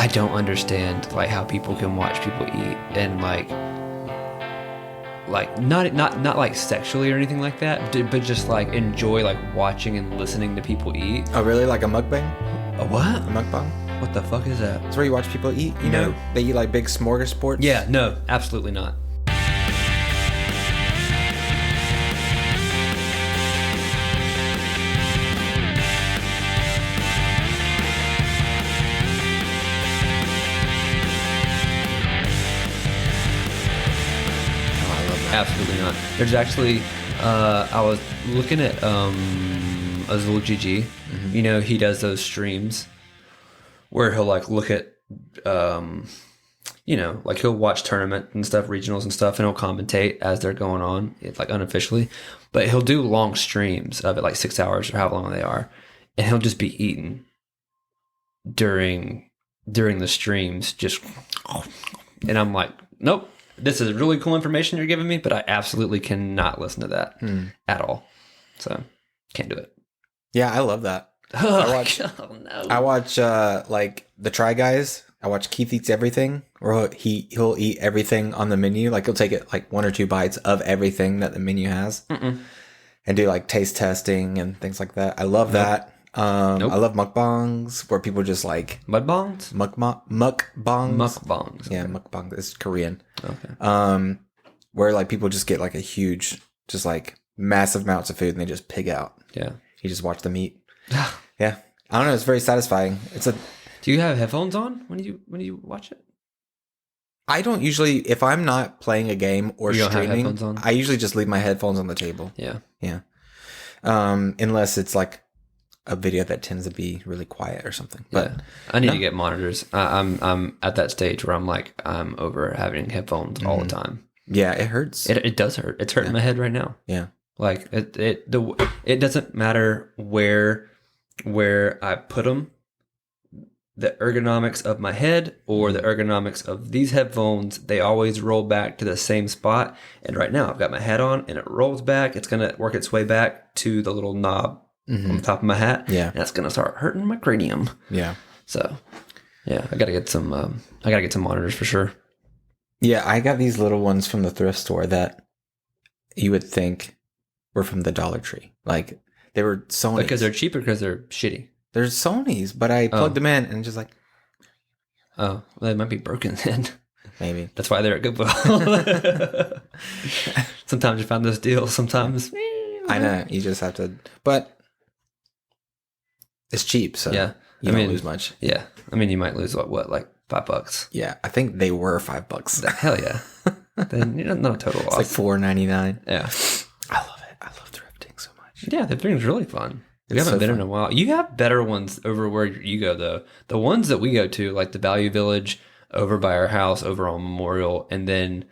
I don't understand like how people can watch people eat and like not like sexually or anything like that, but just like enjoy like watching and listening to people eat. Oh, really? Like a mukbang? A what? A mukbang? What the fuck is that? It's where you watch people eat. You know, they eat like big smorgasbords. Yeah, no, absolutely not. Absolutely not. There's actually, I was looking at Azul GG. Mm-hmm. You know, he does those streams where he'll like look at, you know, like he'll watch tournament and stuff, regionals and stuff, and he'll commentate as they're going on, like unofficially. But he'll do long streams of it, like 6 hours or however long they are, and he'll just be eating during the streams, just, and I'm like, nope. This is really cool information you're giving me, but I absolutely cannot listen to that at all. So, can't do it. Yeah, I love that. I watch like the Try Guys. I watch Keith Eats Everything, or he'll eat everything on the menu. Like he'll take it like 1 or 2 bites of everything that the menu has, and do like taste testing and things like that. I love that. I love mukbangs where people just like mukbangs. Mukbangs. Yeah, mukbang is Korean. Okay. Where like people just get like a huge, just like massive amounts of food and they just pig out. Yeah. You just watch them eat. Yeah. I don't know. It's very satisfying. Do you have headphones on when you watch it? I don't usually, if I'm not playing a game or streaming, I usually just leave my headphones on the table. Yeah. Yeah. Unless it's like a video that tends to be really quiet or something. But yeah. I need to get monitors. I'm at that stage where I'm over having headphones all the time. Yeah, it hurts. It does hurt. It's hurting my head right now. Yeah. Like it doesn't matter where I put them. The ergonomics of my head or the ergonomics of these headphones, they always roll back to the same spot. And right now I've got my hat on and it rolls back. It's going to work its way back to the little knob on the top of my hat. Yeah. And that's going to start hurting my cranium. Yeah. So, yeah, I got to get some monitors for sure. Yeah, I got these little ones from the thrift store that you would think were from the Dollar Tree. Like they were Sony's. Because they're cheap or because they're shitty? They're Sony's, but I plugged them in and just like... Oh, well, they might be broken then. Maybe. That's why they're at Goodwill. Sometimes you find those deals, sometimes... I know, you just have to... But it's cheap, so yeah. you don't lose much. Yeah. I mean, you might lose, what like $5? Yeah, I think they were $5. Hell yeah. Then not a total loss. It's like $4.99. Yeah. I love it. I love thrifting so much. Yeah, thrifting's really fun. We haven't been in a while. You have better ones over where you go, though. The ones that we go to, like the Value Village over by our house, over on Memorial, and then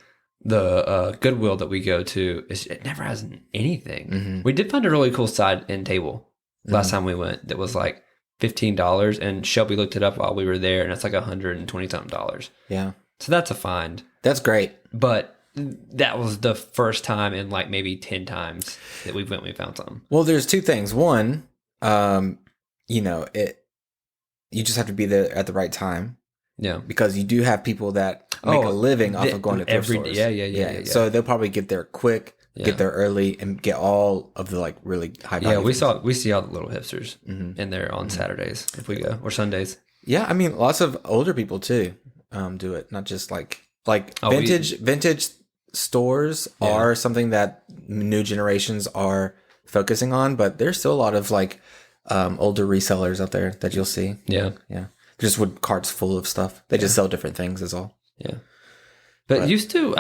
the Goodwill that we go to, it never has anything. Mm-hmm. We did find a really cool side end table last time we went that was like $15, and Shelby looked it up while we were there, and it's like $120-something. Yeah. So that's a find. That's great. But that was the first time in like maybe 10 times that we found something. Well, there's two things. One, you just have to be there at the right time. Yeah. Because you do have people that make a living off of going to thrift stores. Yeah. So they'll probably get there quick, get there early, and get all of the like really high value. Yeah, we see all the little hipsters in there on Saturdays if we go, or Sundays. Yeah, I mean, lots of older people too do it, not just like vintage stores are something that new generations are focusing on, but there's still a lot of like older resellers out there that you'll see. Yeah. Just with carts full of stuff. They just sell different things is all. Yeah. But I used to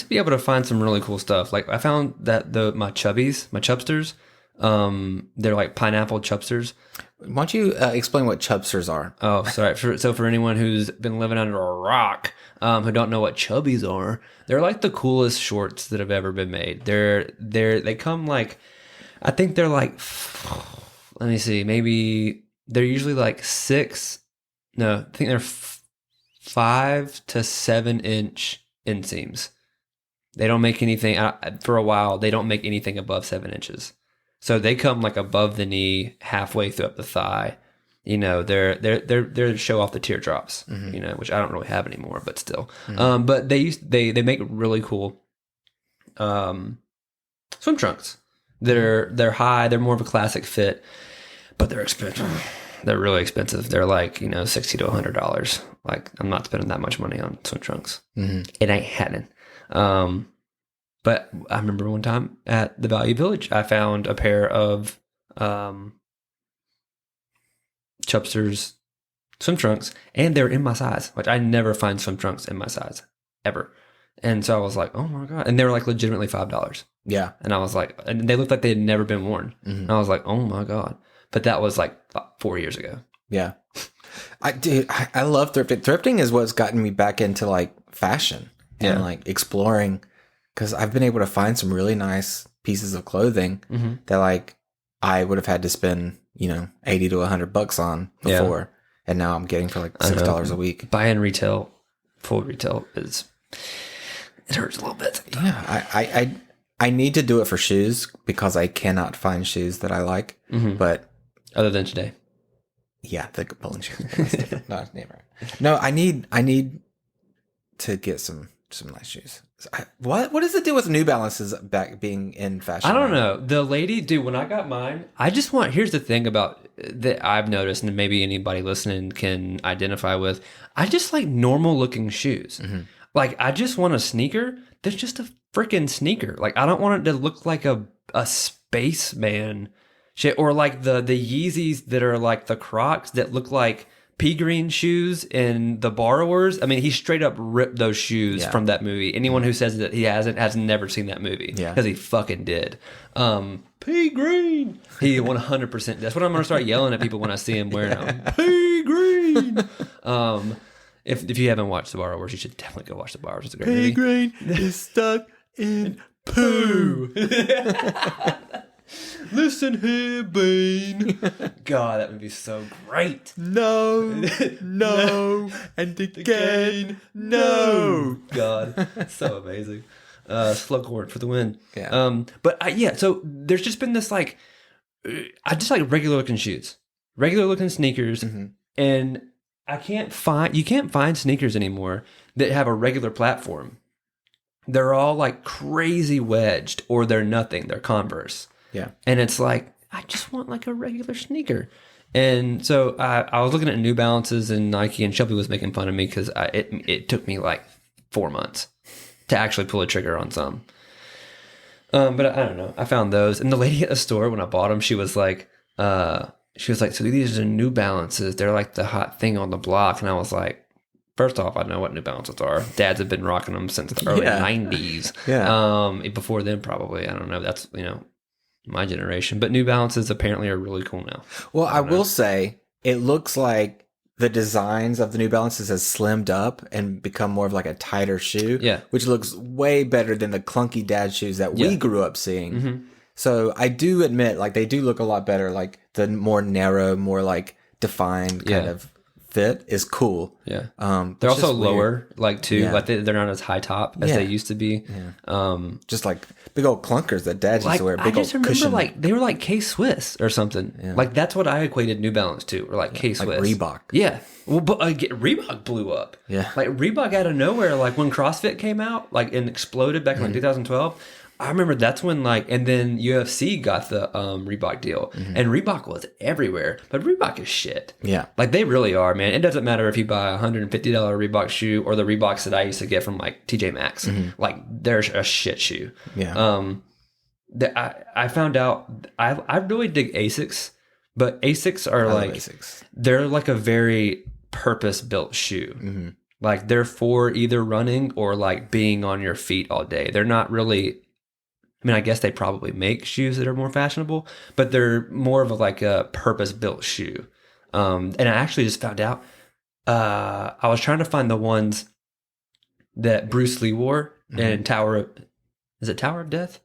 be able to find some really cool stuff. Like I found that my chubsters, they're like pineapple chubsters. Why don't you explain what chubsters are? Oh, sorry. For anyone who's been living under a rock, who don't know what chubbies are, they're like the coolest shorts that have ever been made. They come like, I think they're like, let me see, maybe they're usually like 5 to 7 inch inseams. They don't make anything for a while. They don't make anything above 7 inches. So they come like above the knee, halfway through up the thigh, You know, they're show off the teardrops. You know, which I don't really have anymore, but still. But they make really cool swim trunks. They're high. They're more of a classic fit, but they're expensive. They're really expensive. They're like, you know, $60 to $100. Like, I'm not spending that much money on swim trunks. It ain't happening. But I remember one time at the Value Village, I found a pair of Chubster's swim trunks, and they're in my size. Like, I never find swim trunks in my size, ever. And so I was like, oh my God. And they were like legitimately $5. Yeah. And I was like, and they looked like they had never been worn. And I was like, oh my God. But that was like 4 years ago. Yeah. I love thrifting. Thrifting is what's gotten me back into like fashion and like exploring, because I've been able to find some really nice pieces of clothing that like I would have had to spend, you know, $80 to $100 on before. And now I'm getting for like $6 a week. Buying retail, full retail it hurts a little bit sometimes. Yeah. I need to do it for shoes because I cannot find shoes that I like. But other than today. Yeah, the bowling shoes. No, I need to get some nice shoes. What is the deal with New Balances back being in fashion? I don't know. The lady, dude, when I got mine, here's the thing about that I've noticed, and maybe anybody listening can identify with. I just like normal looking shoes. Like, I just want a sneaker that's just a freaking sneaker. Like, I don't want it to look like a spaceman shit, or like the Yeezys that are like the Crocs that look like pea green shoes in The Borrowers. I mean, he straight up ripped those shoes from that movie. Anyone who says that he hasn't has never seen that movie, because he fucking did. Pea green. He 100%. That's what I'm gonna start yelling at people when I see him wearing them. Pea green. If you haven't watched The Borrowers, you should definitely go watch The Borrowers. It's a great movie. Pea green is stuck in poo. Listen here, Bean. God, that would be so great. No, and again, no. God, so amazing. Slughorn for the win. Yeah. So there's just been this like, I just like regular looking shoes, regular looking sneakers, and you can't find sneakers anymore that have a regular platform. They're all like crazy wedged, or they're nothing. They're Converse. Yeah. And it's like, I just want like a regular sneaker. And so I was looking at New Balances and Nike, and Shelby was making fun of me because it took me like 4 months to actually pull a trigger on some. But I don't know. I found those. And the lady at the store, when I bought them, she was like, so these are New Balances. They're like the hot thing on the block. And I was like, first off, I know what New Balances are. Dads have been rocking them since the early 90s. Yeah. Before then, probably. I don't know. That's, my generation. But New Balances apparently are really cool now. Well, I will say, it looks like the designs of the New Balances has slimmed up and become more of like a tighter shoe. Yeah. Which looks way better than the clunky dad shoes that we grew up seeing. So I do admit, like, they do look a lot better. Like, the more narrow, more like defined kind of fit is cool. Yeah. They're also lower, like, too. Yeah. Like, they're not as high top as they used to be. Yeah. Just like big old clunkers that dads used to wear. Big I just old remember, cushion. like, they were like K-Swiss or something. Yeah. Like, that's what I equated New Balance to, or like K-Swiss. Like Reebok. Yeah. Well, but Reebok blew up. Yeah. Like, Reebok out of nowhere, like, when CrossFit came out, like, and exploded back in like 2012, I remember that's when, like, and then UFC got the Reebok deal, and Reebok was everywhere, but Reebok is shit. Yeah. Like, they really are, man. It doesn't matter if you buy a $150 Reebok shoe or the Reeboks that I used to get from, like, TJ Maxx. Like, they're a shit shoe. Yeah. I found out, I really dig Asics, but Asics are like, Asics. They're like a very purpose-built shoe. Like, they're for either running or, like, being on your feet all day. They're not really... I mean, I guess they probably make shoes that are more fashionable, but they're more of a purpose-built shoe. And I actually just found out, I was trying to find the ones that Bruce Lee wore in is it Tower of Death?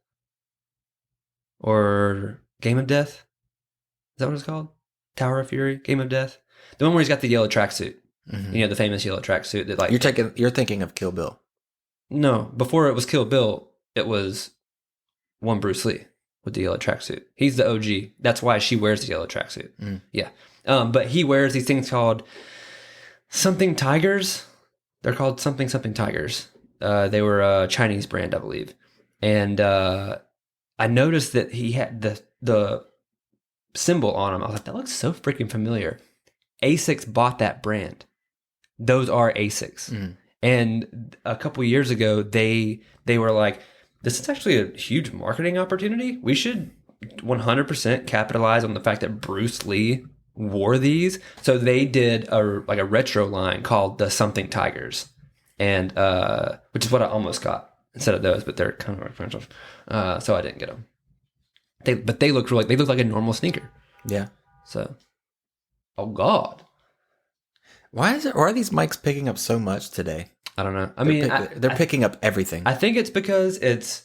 Or Game of Death? Is that what it's called? Tower of Fury? Game of Death? The one where he's got the yellow tracksuit. The famous yellow tracksuit that, like... You're thinking of Kill Bill. No, before it was Kill Bill, it was... one Bruce Lee with the yellow tracksuit. He's the OG. That's why she wears the yellow tracksuit. Yeah. But he wears these things called something tigers. They're called something tigers. They were a Chinese brand, I believe. And I noticed that he had the symbol on them. I was like, that looks so freaking familiar. Asics bought that brand. Those are Asics. Mm. And a couple years ago, they were like, this is actually a huge marketing opportunity. We should 100% capitalize on the fact that Bruce Lee wore these. So they did a retro line called the Something Tigers, and which is what I almost got instead of those, but they're kind of expensive, so I didn't get them. They look like a normal sneaker. Yeah. So, oh God, why are these mics picking up so much today? I don't know. They're picking up everything. I think it's because there's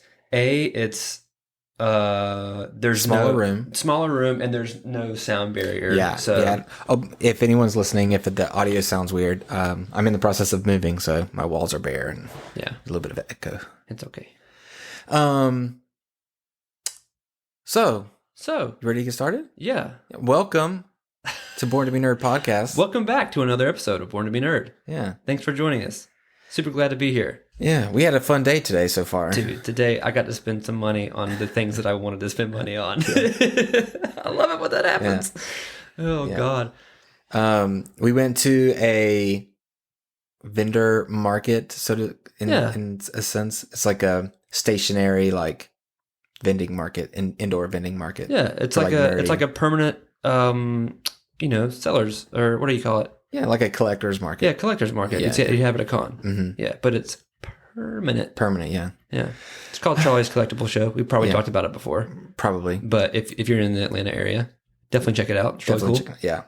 smaller room, and there's no sound barrier. Yeah. So yeah. Oh, if anyone's listening, if the audio sounds weird, I'm in the process of moving, so my walls are bare and a little bit of echo. It's okay. So you ready to get started? Yeah. Welcome to Born to Be Nerd podcast. Welcome back to another episode of Born to Be Nerd. Yeah. Thanks for joining us. Super glad to be here. Yeah, we had a fun day today so far. Dude, today I got to spend some money on the things that I wanted to spend money on. I love it when that happens. Yeah. Oh, yeah. God. We went to a vendor market, in a sense. It's like a stationary, like, vending market, indoor vending market. Yeah, it's like a permanent, sellers, or what do you call it? Yeah, like a collector's market. Yeah, collector's market. Yeah. You have it at a con. Mm-hmm. Yeah, but it's permanent. Permanent, yeah. Yeah. It's called Charlie's Collectible Show. We probably talked about it before. Probably. But if you're in the Atlanta area, definitely check it out. It's really cool. Yeah.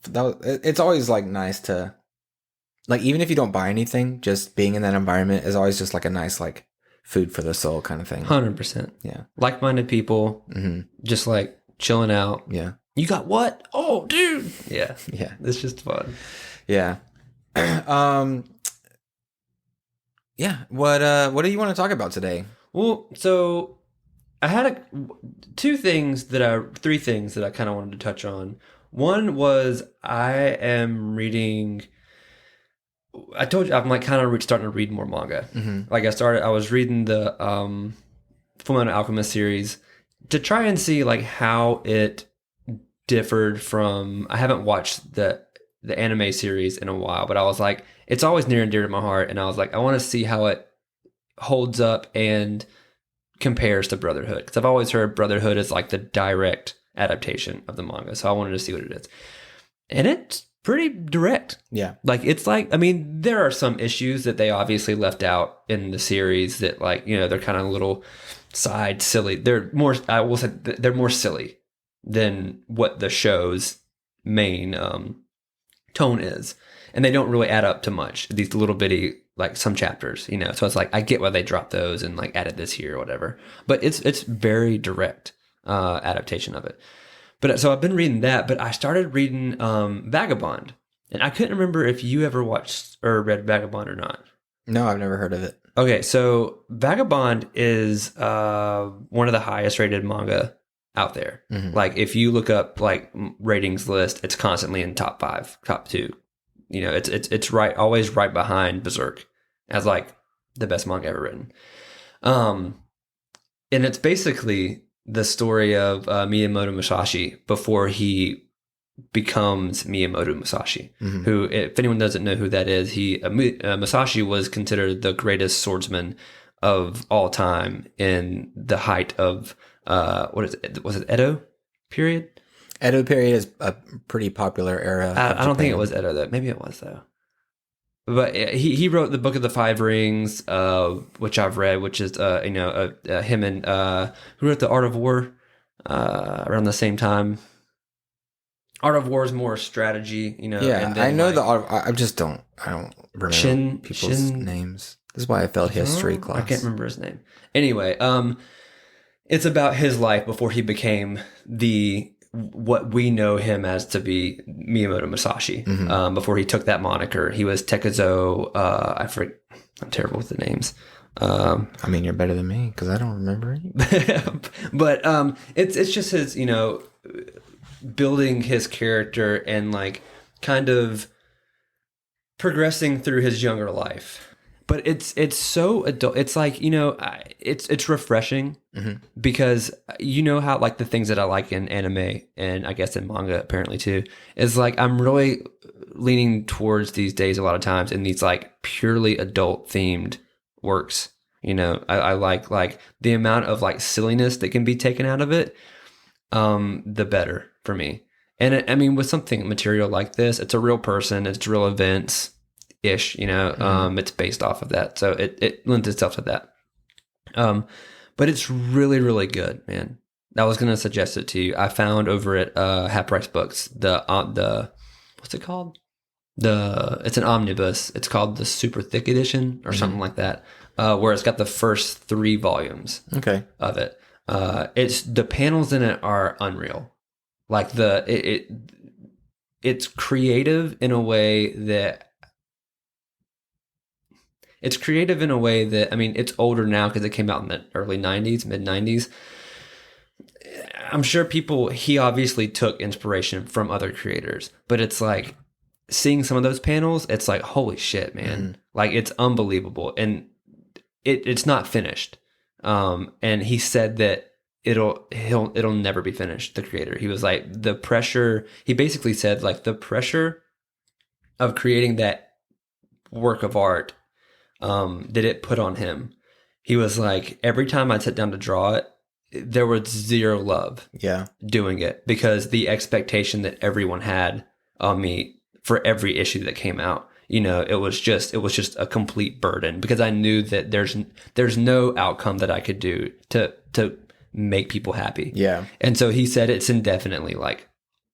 It's always like nice to, like, even if you don't buy anything, just being in that environment is always just like a nice, like, food for the soul kind of thing. 100%. Yeah. Like-minded people, just like chilling out. Yeah. You got what? Oh, dude. Yeah. Yeah. It's just fun. Yeah. Yeah. What do you want to talk about today? Well, so I had three things that I kind of wanted to touch on. One was I am reading. I told you I'm like kind of starting to read more manga. Mm-hmm. Like I was reading the Fullmetal Alchemist series to try and see like how it differed from. I haven't watched the anime series in a while, but I was like, it's always near and dear to my heart, and I was like, I want to see how it holds up and compares to Brotherhood, because I've always heard Brotherhood is like the direct adaptation of the manga, so I wanted to see what it is, and it's pretty direct. Yeah, like it's like, I mean, there are some issues that they obviously left out in the series that, like, they're kind of little side silly. They're more, I will say, they're more silly than what the show's main tone is, and they don't really add up to much. These little bitty, like, some chapters, so it's like I get why they dropped those and like added this here or whatever, but it's very direct adaptation of it. But so I've been reading that, but I started reading Vagabond, and I couldn't remember if you ever watched or read Vagabond or not. No, I've never heard of it. Okay, so Vagabond is one of the highest rated manga out there. Mm-hmm. Like, if you look up like ratings list, it's constantly in top 5, top 2. It's always right behind Berserk as like the best manga ever written. And it's basically the story of Miyamoto Musashi before he becomes Miyamoto Musashi, mm-hmm. who, if anyone doesn't know who that is, Musashi was considered the greatest swordsman of all time in the height of was it Edo period? Edo period is a pretty popular era. I don't think it was Edo though. Maybe it was though. But he wrote the Book of the Five Rings, which I've read, which is him and who wrote the Art of War around the same time. Art of War is more strategy, Yeah, and I know the Art. I don't remember people's names. This is why I failed history class. I can't remember his name. Anyway, it's about his life before he became what we know him as to be Miyamoto Musashi. Mm-hmm. Before he took that moniker, he was Tekuzo. I forget. I'm terrible with the names. I mean, you're better than me because I don't remember any. But it's just his, building his character and like kind of progressing through his younger life. But it's so adult. It's like, it's refreshing because how like the things that I like in anime and I guess in manga apparently too is like I'm really leaning towards these days a lot of times in these like purely adult themed works. I like the amount of like silliness that can be taken out of it, the better for me. And with something material like this, it's a real person, it's real events ish, it's based off of that. So it lends itself to that. But it's really, really good, man. I was going to suggest it to you. I found over at Half Price Books, the what's it called? It's an omnibus. It's called the Super Thick Edition or something like that. Where it's got the first 3 volumes of it. It's the panels in it are unreal. Like it's creative in a way that it's older now because it came out in the early 90s, mid 90s. I'm sure he obviously took inspiration from other creators, but it's like seeing some of those panels, it's like, holy shit, man. Like it's unbelievable. And it's not finished. And he said that it'll never be finished, the creator. He was like, he basically said like the pressure of creating that work of art, that it put on him. He was like, every time I sat down to draw it, there was zero love doing it because the expectation that everyone had on me for every issue that came out. It was just a complete burden because I knew that there's no outcome that I could do to make people happy. Yeah. And so he said it's indefinitely like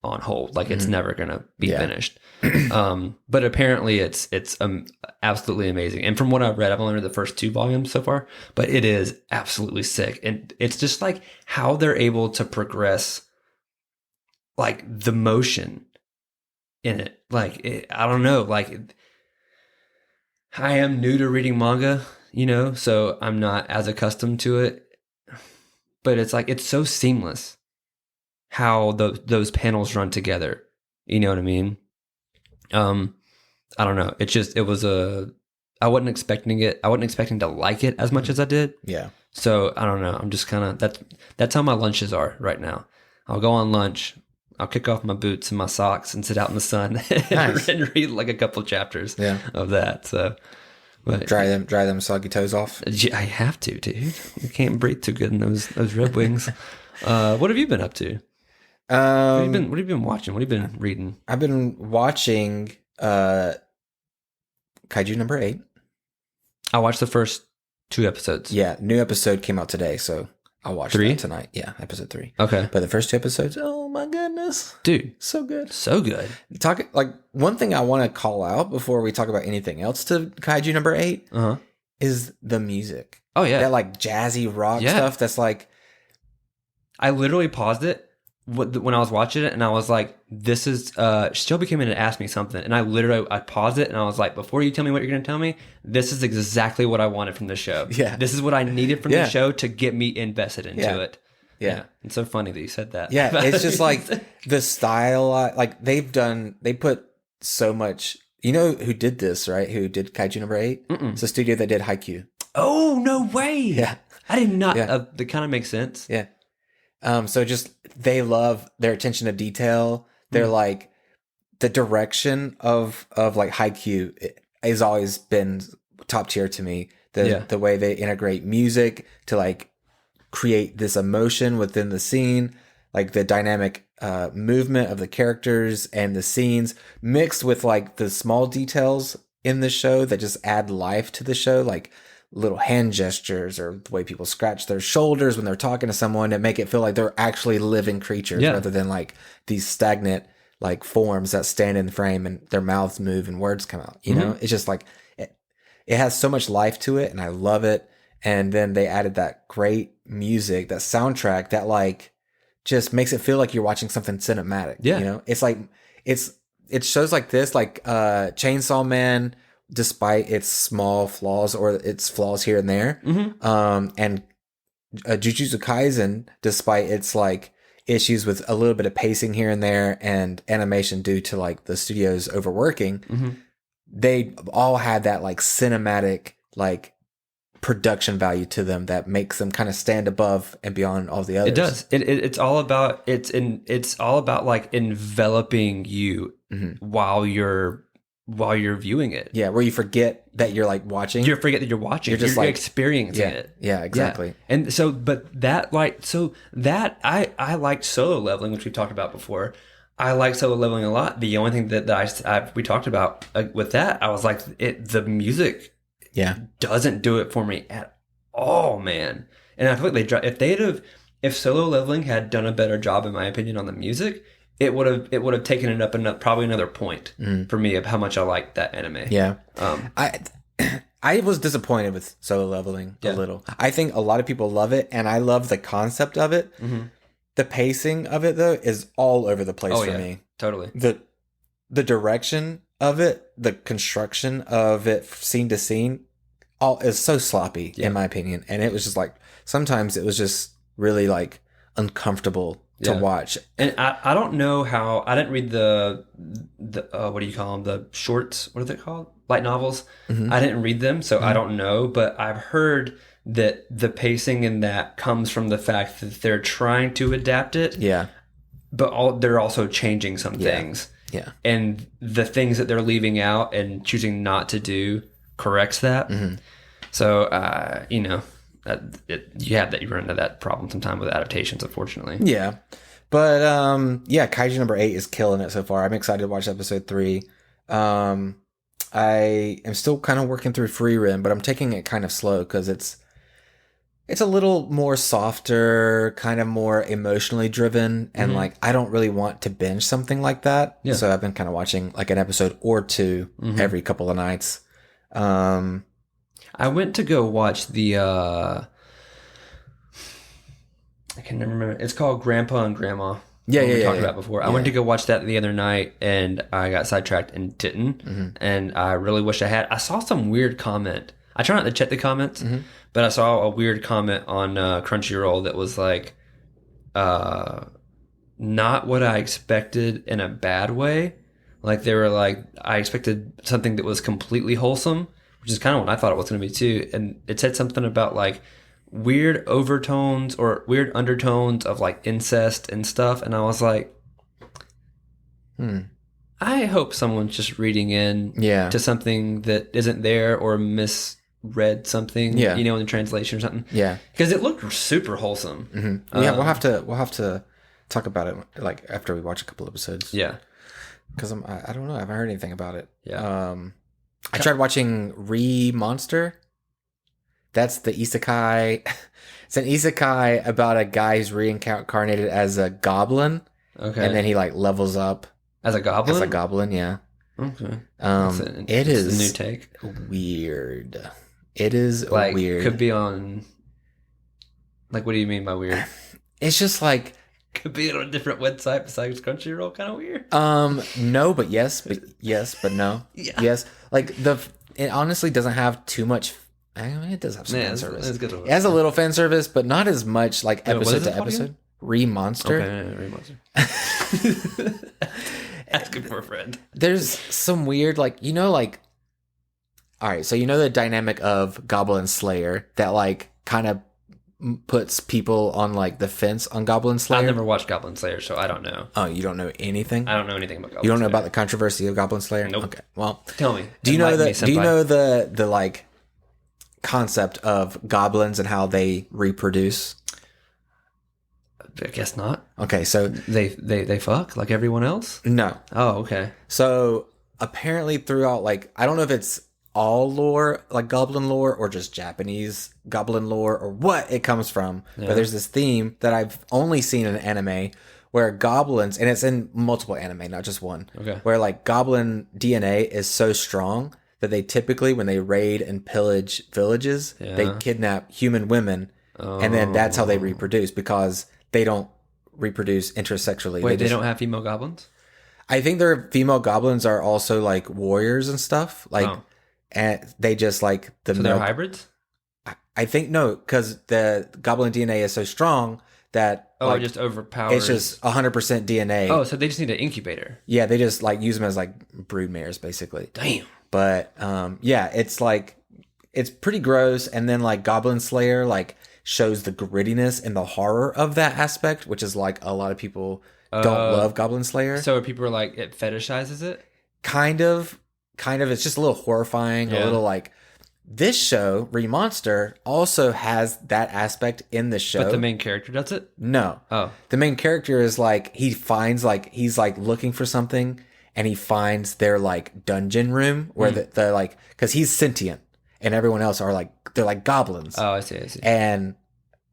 on hold, like it's never going to be finished. But apparently it's absolutely amazing. And from what I've read, I've only read the first 2 volumes so far, but it is absolutely sick. And it's just like how they're able to progress like the motion in it. Like, I don't know, like I am new to reading manga, so I'm not as accustomed to it, but it's like, it's so seamless how those panels run together. You know what I mean? I don't know. I wasn't expecting it. I wasn't expecting to like it as much as I did. Yeah. So I don't know. I'm just kind of, that's how my lunches are right now. I'll go on lunch. I'll kick off my boots and my socks and sit out in the sun and read like a couple chapters of that. So, but dry them soggy toes off. I have to, dude. I can't breathe too good in those Red Wings. What have you been up to? What have you been watching? What have you been reading? I've been watching Kaiju number 8. I watched the first 2 episodes. Yeah, new episode came out today, so I'll watch 3 that tonight. Yeah, episode 3. Okay. But the first 2 episodes, oh my goodness. Dude. So good. So good. One thing I want to call out before we talk about anything else to Kaiju number 8 is the music. Oh, yeah. That like jazzy rock stuff that's like... I literally paused it when I was watching it and I was like, this is... Shelby came in and asked me something and I paused it and I was like, before you tell me what you're going to tell me, this is exactly what I wanted from the show. Yeah. This is what I needed from the show to get me invested into it. Yeah. It's so funny that you said that. Yeah. It's just like the style, like they put so much, who did this, right? Who did Kaiju number 8? It's a studio that did Haikyuu. Oh, no way. Yeah. I did not. That kind of makes sense. Yeah. So just, they love their attention to detail. They're like, the direction of like Haikyuu has always been top tier to me. The way they integrate music to like create this emotion within the scene, like the dynamic movement of the characters and the scenes mixed with like the small details in the show that just add life to the show, like little hand gestures or the way people scratch their shoulders when they're talking to someone that make it feel like they're actually living creatures rather than like these stagnant like forms that stand in the frame and their mouths move and words come out. It's just like it has so much life to it and I love it. And then they added that great music, that soundtrack that like just makes it feel like you're watching something cinematic. It's like it shows like this, like Chainsaw Man, despite its small flaws or its flaws here and there, and Jujutsu Kaisen, despite its like issues with a little bit of pacing here and there and animation due to like the studio's overworking, they all had that like cinematic like production value to them that makes them kind of stand above and beyond all the others. It does. It's all about like enveloping you while you're viewing it. Yeah, where you forget that you're like watching. You forget that you're watching. You're just like experiencing it. Yeah, exactly. Yeah. And so, but that like, so that I liked Solo Leveling, which we talked about before. I like Solo Leveling a lot. The only thing that we talked about with that, I was like, the music doesn't do it for me at all, man. And I feel like if Solo Leveling had done a better job, in my opinion, on the music, it would have taken it up probably another point for me of how much I liked that anime. Yeah. I was disappointed with Solo Leveling a little. I think a lot of people love it, and I love the concept of it. The pacing of it, though, is all over the place for me. Totally. The direction of it, the construction of it, scene to scene, all is so sloppy in my opinion. And it was just like sometimes it was just really like uncomfortable to watch. And I don't know how I didn't read the what do you call them, the shorts? What are they called? Light novels. I didn't read them, so I don't know. But I've heard that the pacing in that comes from the fact that they're trying to adapt it. Yeah. But they're also changing some things. Yeah. And the things that they're leaving out and choosing not to do corrects that. So, you know, you run into that problem sometime with adaptations, unfortunately. Yeah. But, Kaiju number 8 is killing it so far. I'm excited to watch episode 3. I am still kind of working through Free Rim, but I'm taking it kind of slow because it's a little more softer, kind of more emotionally driven. And like, I don't really want to binge something like that. Yeah. So I've been kind of watching like an episode or two every couple of nights. I went to go watch the, I can't remember. It's called Grandpa and Grandma. Yeah, we talked about before. I went to go watch that the other night, and I got sidetracked and didn't. And I really wish I had. I saw some weird comment. I try not to check the comments, but I saw a weird comment on Crunchyroll that was like, not what I expected in a bad way. Like they were like, I expected something that was completely wholesome, which is kind of what I thought it was going to be too. And it said something about like weird overtones or weird undertones of like incest and stuff. And I was like, I hope someone's just reading in to something that isn't there or misread something, you know, in the translation or something. Yeah. Because it looked super wholesome. Yeah, we'll have to talk about it like after we watch a couple episodes. Yeah. Because I don't know. I haven't heard anything about it. Yeah. I tried watching Monster. That's the isekai. It's an isekai about a guy who's reincarnated as a goblin. Okay. And then he like levels up. As a goblin? As a goblin, yeah. Okay. It is a new take. Weird. It is like, weird. Could be on... Like, what do you mean by weird? It's just like... Could be on a different website besides Crunchyroll. Kind of weird. No, but yes, but no. Yeah. Yes. Like it honestly doesn't have too much. I mean, it does have some fan service. It has a little fan service, but not as much like episode to episode. Monster. Okay, Monster. Asking for a friend. There's some weird, like, you know, like, all right, so you know the dynamic of Goblin Slayer that like kind of puts people on like the fence on Goblin Slayer. I've never watched Goblin Slayer, so I don't know. Oh, you don't know anything? I don't know anything about Goblin Slayer. You don't know about the controversy of Goblin Slayer? Nope. Okay. Well, tell me. Do you know the like concept of goblins and how they reproduce? I guess not. Okay, so they fuck like everyone else? No. Oh, okay. So apparently throughout, like, I don't know if it's all lore, like goblin lore, or just Japanese goblin lore, or what it comes from. Yeah. But there's this theme that I've only seen in anime where goblins, and it's in multiple anime, not just one, where like goblin DNA is so strong that they typically, when they raid and pillage villages, they kidnap human women, and then that's how they reproduce, because they don't reproduce intersexually. Wait, they don't have female goblins? I think their female goblins are also like warriors and stuff. Like, and they just like the. So they're hybrids? I think no, because the goblin DNA is so strong that Oh, like, just overpowers. It's just 100% DNA. Oh, so they just need an incubator. Yeah, they just like use them as like brood mares, basically. Damn. But yeah, it's like it's pretty gross. And then like Goblin Slayer like shows the grittiness and the horror of that aspect, which is like a lot of people don't love Goblin Slayer. So people are like, it fetishizes it. Kind of. It's just a little horrifying. A little like. This show, Remonster, also has that aspect in the show. But the main character does it? No. Oh. The main character is like, he finds like, he's like looking for something and he finds their like dungeon room where the like, cause he's sentient and everyone else are like, they're like goblins. Oh, I see. And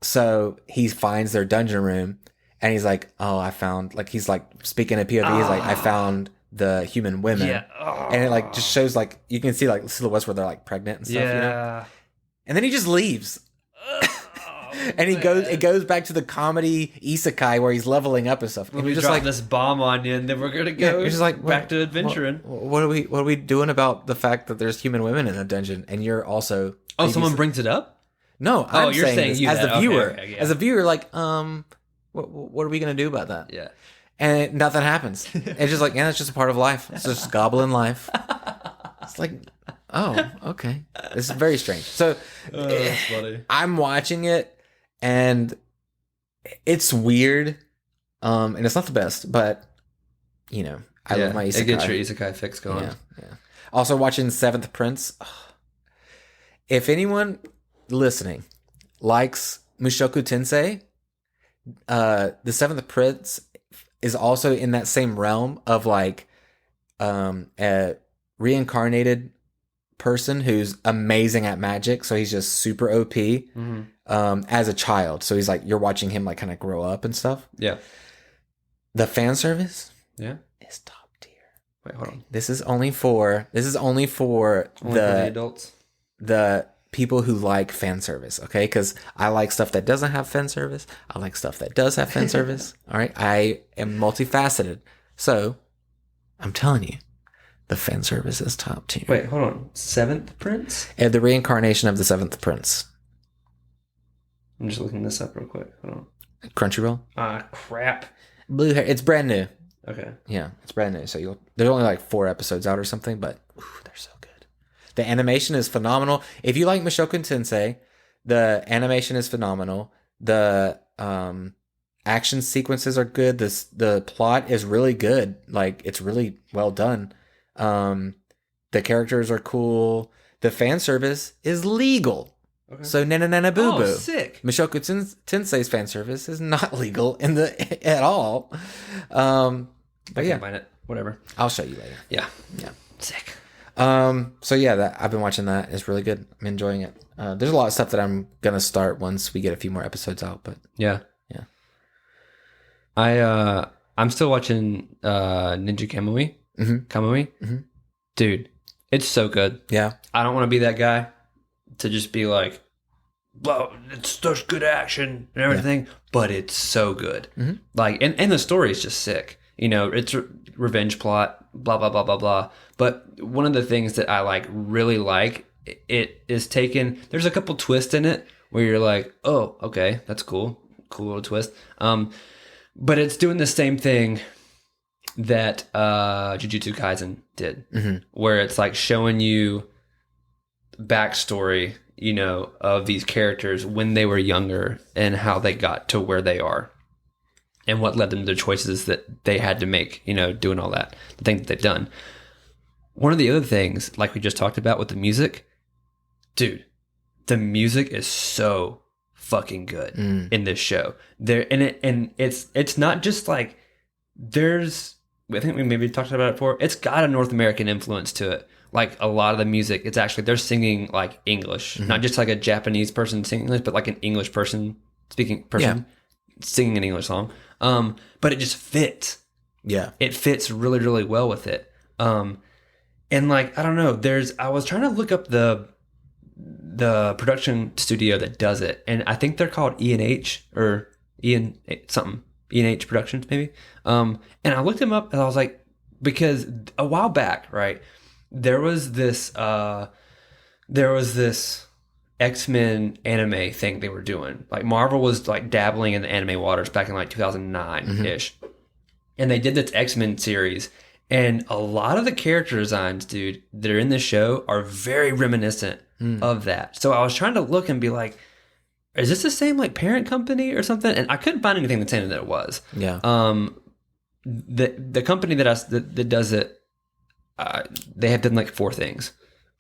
so he finds their dungeon room and he's like, oh, I found, like, he's like speaking of POV, he's like, I found the human women. Yeah. And it like just shows like, you can see like silhouettes where they're like pregnant and stuff, you know? And then he just leaves. And it goes back to the comedy isekai where he's leveling up and stuff. And we just drop like this bomb on you, and then we're gonna go. You're just like back to adventuring. What are we doing about the fact that there's human women in a dungeon? And you're also someone brings it up. No, I'm you're saying this, you as the viewer, yeah. as a viewer, like what are we gonna do about that? Yeah. And nothing happens. It's just like, yeah, it's just a part of life. It's just goblin life. It's like, oh, okay. This is very strange. So that's funny. I'm watching it and it's weird. And it's not the best, but you know, I love my isekai. It gets your isekai fix going. Yeah. Also watching Seventh Prince. If anyone listening likes Mushoku Tensei, the Seventh Prince is also in that same realm of like a reincarnated person who's amazing at magic. So he's just super OP as a child. So he's like, you're watching him like kind of grow up and stuff. Yeah. The fan service is top tier. Wait, hold on. This is only for the adults. The people who like fan service, okay? Because I like stuff that doesn't have fan service. I like stuff that does have fan service. All right, I am multifaceted. So I'm telling you, the fan service is top tier. Wait, hold on. Seventh Prince? And the reincarnation of the Seventh Prince. I'm just looking this up real quick. Hold on. Crunchyroll. Crap. Blue hair. It's brand new. Okay. Yeah, it's brand new. So there's only like 4 episodes out or something, but they're so good. The animation is phenomenal. If you like Mushoku Tensei, the animation is phenomenal. The action sequences are good. The plot is really good. Like, it's really well done. The characters are cool. The fan service is legal. Okay. So nana boo boo. Oh, sick. Mushoku Tensei's fan service is not legal at all. But I can't find it. Whatever. I'll show you later. Yeah. Sick. So yeah, I've been watching that. It's really good. I'm enjoying it. There's a lot of stuff that I'm gonna start once we get a few more episodes out, but yeah. I'm still watching Ninja Kamui. Kamui. Dude, it's so good. Yeah. I don't want to be that guy to just be like, well, it's such good action and everything, but it's so good. Like, and the story is just sick. You know, it's a revenge plot, blah, blah, blah, blah, blah. But one of the things that I really like, it is taken, there's a couple twists in it where you're like, oh, okay, that's cool. Cool little twist. But it's doing the same thing that Jujutsu Kaisen did, where it's like showing you backstory, you know, of these characters when they were younger and how they got to where they are and what led them to the choices that they had to make, you know, doing all that, the things that they've done. One of the other things, like we just talked about with the music, dude, the music is so fucking good in this show. It's not just like, I think we maybe talked about it before. It's got a North American influence to it. Like, a lot of the music, it's actually, they're singing like English, not just like a Japanese person singing English, but like an English person singing an English song. But it just fits. Yeah. It fits really, really well with it. And like, I don't know, I was trying to look up the production studio that does it, and I think they're called E&H or E&H Productions maybe. And I looked them up and I was like, because a while back, right, there was this X-Men anime thing they were doing. Like Marvel was like dabbling in the anime waters back in like 2009-ish. And they did this X-Men series. And a lot of the character designs, dude, that are in this show are very reminiscent of that. So I was trying to look and be like, is this the same like parent company or something? And I couldn't find anything that said that it was. Yeah. The company that does it, they have done like 4 things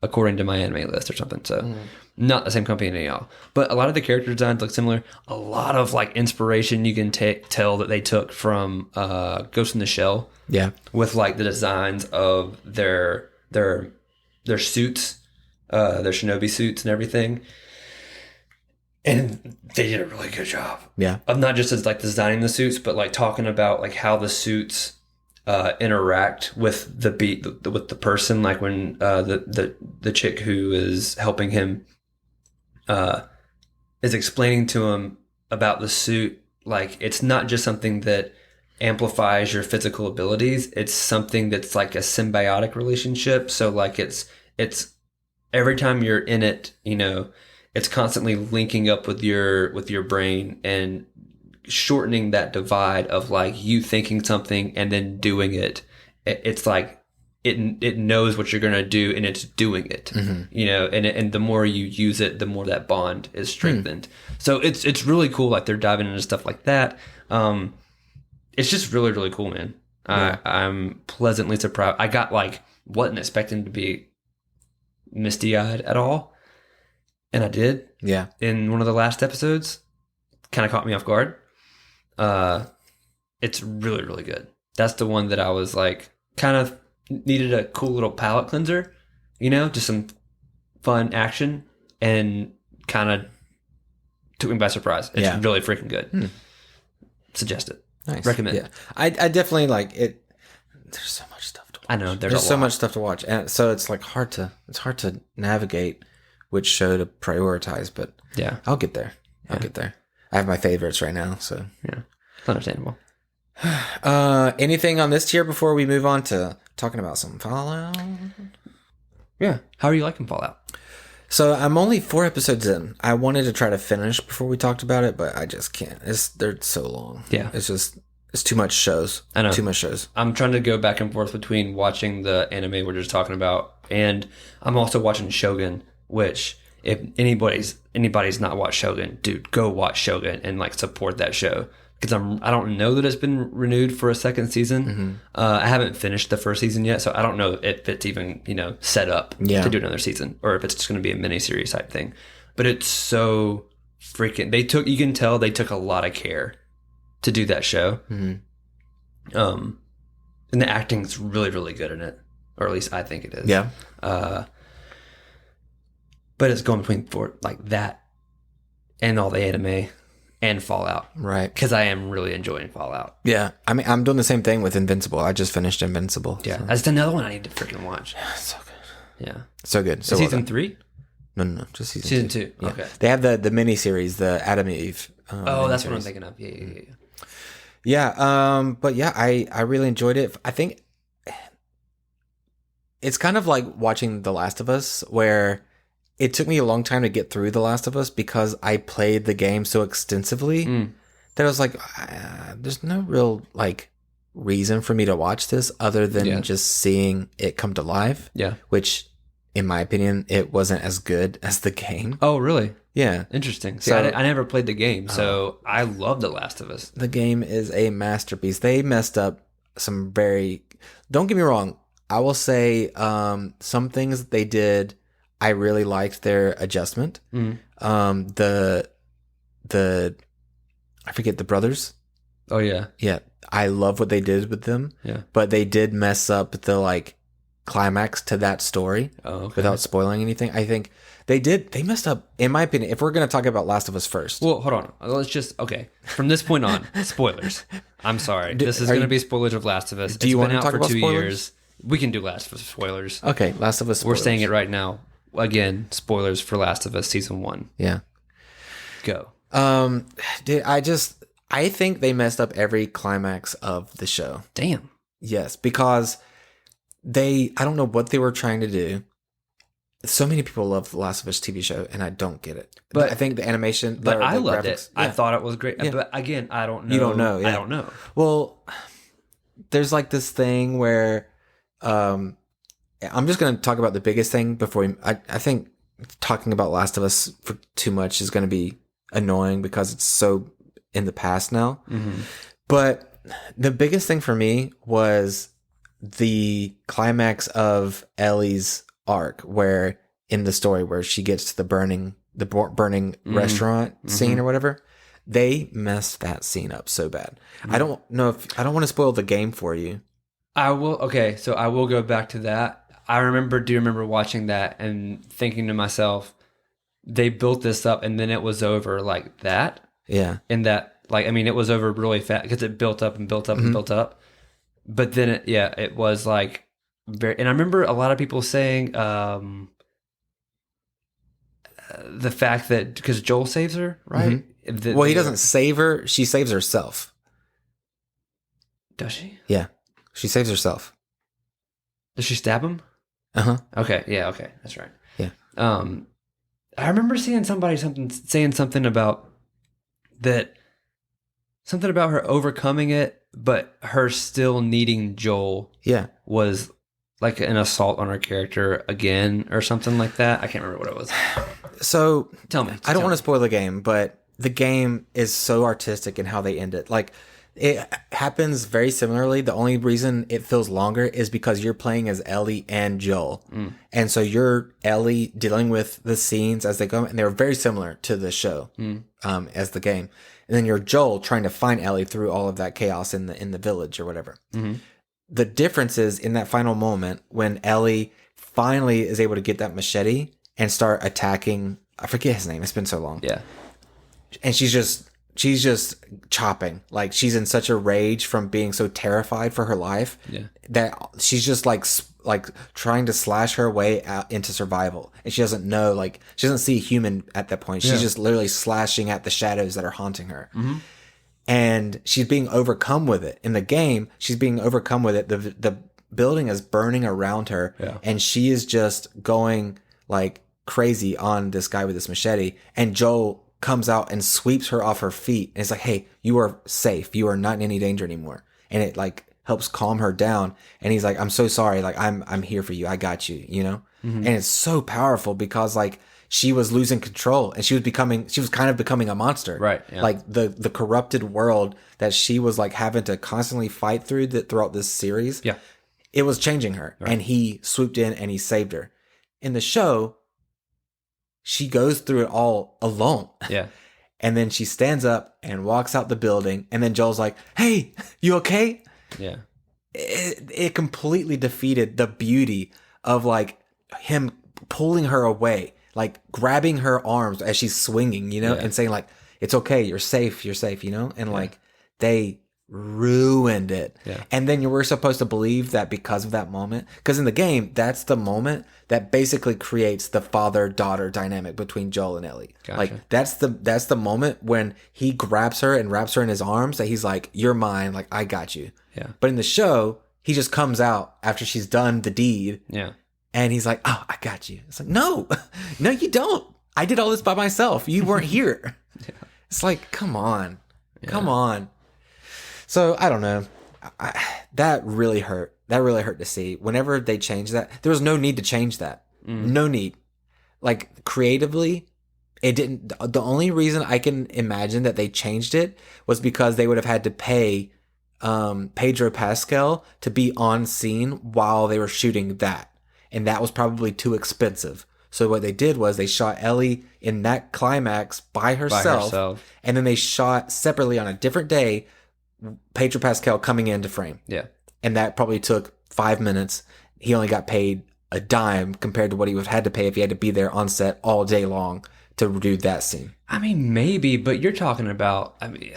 according to my anime list or something. So not the same company as y'all. But a lot of the character designs look similar. A lot of like inspiration you can tell that they took from Ghost in the Shell. Yeah. With like the designs of their suits, their shinobi suits and everything. And they did a really good job. Yeah. Of not just as like designing the suits, but like talking about like how the suits interact with with the person. Like when the chick who is helping him is explaining to him about the suit. Like it's not just something that amplifies your physical abilities. It's something that's like a symbiotic relationship. So like it's every time you're in it, you know, it's constantly linking up with your brain and shortening that divide of like you thinking something and then doing it. It's like it knows what you're gonna do and it's doing it. You know, and the more you use it, the more that bond is strengthened. So it's really cool. Like they're diving into stuff like that. It's just really, really cool, man. Yeah. I'm pleasantly surprised. I got like wasn't expecting to be misty-eyed at all. And I did. Yeah. In one of the last episodes. Kind of caught me off guard. It's really, really good. That's the one that I was like, kind of needed a cool little palate cleanser. You know, just some fun action. And kind of took me by surprise. It's really freaking good. Suggest it. Nice. Recommend. Yeah. I definitely like it. There's so much stuff to watch. I know. There's so much stuff to watch. And so it's like hard to navigate which show to prioritize, but yeah, I'll get there. I'll get there. I have my favorites right now, so yeah, it's understandable. Anything on this tier before we move on to talking about some Fallout? Yeah. How are you liking Fallout? So I'm only 4 episodes in. I wanted to try to finish before we talked about it, but I just can't. They're so long. Yeah. It's too much shows. I know. Too much shows. I'm trying to go back and forth between watching the anime we're just talking about, and I'm also watching Shogun, which if anybody's not watched Shogun, dude, go watch Shogun and like support that show. Because I don't know that it's been renewed for a second season. I haven't finished the first season yet, so I don't know if it's even set up to do another season, or if it's just going to be a miniseries type thing. But it's so freaking. You can tell they took a lot of care to do that show. And the acting's really, really good in it, or at least I think it is. Yeah. But it's going between like that and all the anime. And Fallout. Right. Because I am really enjoying Fallout. Yeah. I mean, I'm doing the same thing with Invincible. I just finished Invincible. Yeah. So. That's another one I need to freaking watch. Yeah, it's so good. Yeah. So good. So season 3? No. Just season 2. Season 2. Yeah. Okay. They have the mini-series, the Adam Eve. That's what I'm thinking of. Yeah. Yeah. But yeah, I really enjoyed it. I think it's kind of like watching The Last of Us, where it took me a long time to get through The Last of Us because I played the game so extensively that I was like, there's no real like reason for me to watch this other than just seeing it come to life. Yeah. Which, in my opinion, it wasn't as good as the game. Oh, really? Yeah. Interesting. See, I never played the game, so I love The Last of Us. The game is a masterpiece. They messed up some don't get me wrong. I will say some things that they did, I really liked their adjustment. The I forget the brothers. Oh yeah. Yeah. I love what they did with them. Yeah. But they did mess up the like climax to that story without spoiling anything. I think they messed up, in my opinion. If we're going to talk about Last of Us first. Well, hold on. Let's just, from this point on, spoilers. I'm sorry. This is going to be spoilers of Last of Us. Do you want to talk about 2 spoilers? Years. We can do Last of Us spoilers. Okay, Last of Us spoilers. We're saying it right now. Again, spoilers for Last of Us Season 1. Yeah. Go. I think they messed up every climax of the show. Damn. Yes, because I don't know what they were trying to do. so many people love the Last of Us TV show, and I don't get it. But I think the animation, but I loved graphics, it. I thought it was great. But again, I don't know. You don't know. Yeah. I don't know. Well, there's like this thing where, I'm just going to talk about the biggest thing before I think talking about Last of Us for too much is going to be annoying because it's so in the past now. Mm-hmm. But the biggest thing for me was the climax of Ellie's arc, where in the story where she gets to the burning restaurant scene or whatever. They messed that scene up so bad. I don't want to spoil the game for you. I will. Okay, so I will go back to that. I do remember watching that and thinking to myself, they built this up and then it was over like that. Yeah. And that, like, I mean, it was over really fast because it built up and built up and built up. But then it was like very, and I remember a lot of people saying, the fact that because Joel saves her, right? Well, he doesn't save her. She saves herself. Does she? Yeah. She saves herself. Does she stab him? Uh-huh. Okay. Yeah. Okay. That's right. Yeah. I remember seeing saying something about that, something about her overcoming it, but her still needing Joel. Yeah. Was like an assault on her character again or something like that. I can't remember what it was. So tell me. I don't want to spoil the game, but the game is so artistic in how they end it. Like, it happens very similarly. The only reason it feels longer is because you're playing as Ellie and Joel. And so you're Ellie dealing with the scenes as they go, and they're very similar to the show as the game. And then you're Joel trying to find Ellie through all of that chaos in the village or whatever. The difference is in that final moment when Ellie finally is able to get that machete and start attacking. I forget his name. It's been so long. Yeah. And she's just chopping. Like, she's in such a rage from being so terrified for her life that she's just like trying to slash her way out into survival. And she doesn't know, like, she doesn't see a human at that point. She's just literally slashing at the shadows that are haunting her. And she's being overcome with it. In the game, she's being overcome with it. The building is burning around her. Yeah. And she is just going like crazy on this guy with this machete. And Joel comes out and sweeps her off her feet. And it's like, hey, you are safe. You are not in any danger anymore. And it like helps calm her down. And he's like, I'm so sorry. Like, I'm here for you. I got you, you know? And it's so powerful because like she was losing control and she was kind of becoming a monster. Right. Yeah. Like the corrupted world that she was like having to constantly fight throughout this series. Yeah. It was changing her. Right. And he swooped in and he saved her. In the show, she goes through it all alone. Yeah. And then she stands up and walks out the building. And then Joel's like, hey, you okay? Yeah. It completely defeated the beauty of like him pulling her away, like grabbing her arms as she's swinging, you know, and saying like, it's okay. You're safe, you know? And like they ruined it. Yeah. And then you were supposed to believe that because of that moment, because in the game, that's the moment that basically creates the father-daughter dynamic between Joel and Ellie. Gotcha. Like that's the moment when he grabs her and wraps her in his arms that he's like, you're mine. Like, I got you. Yeah. But in the show, he just comes out after she's done the deed. Yeah. And he's like, oh, I got you. It's like, no, you don't. I did all this by myself. You weren't here. It's like, come on. So I don't know. That really hurt. That really hurt to see. Whenever they changed that, there was no need to change that. No need. Like creatively, it didn't. The only reason I can imagine that they changed it was because they would have had to pay Pedro Pascal to be on scene while they were shooting that. And that was probably too expensive. So what they did was they shot Ellie in that climax by herself. And then they shot separately on a different day Pedro Pascal coming into frame. Yeah. And that probably took 5 minutes. He only got paid a dime compared to what he would have had to pay if he had to be there on set all day long to do that scene. I mean, maybe, but you're talking about, I mean,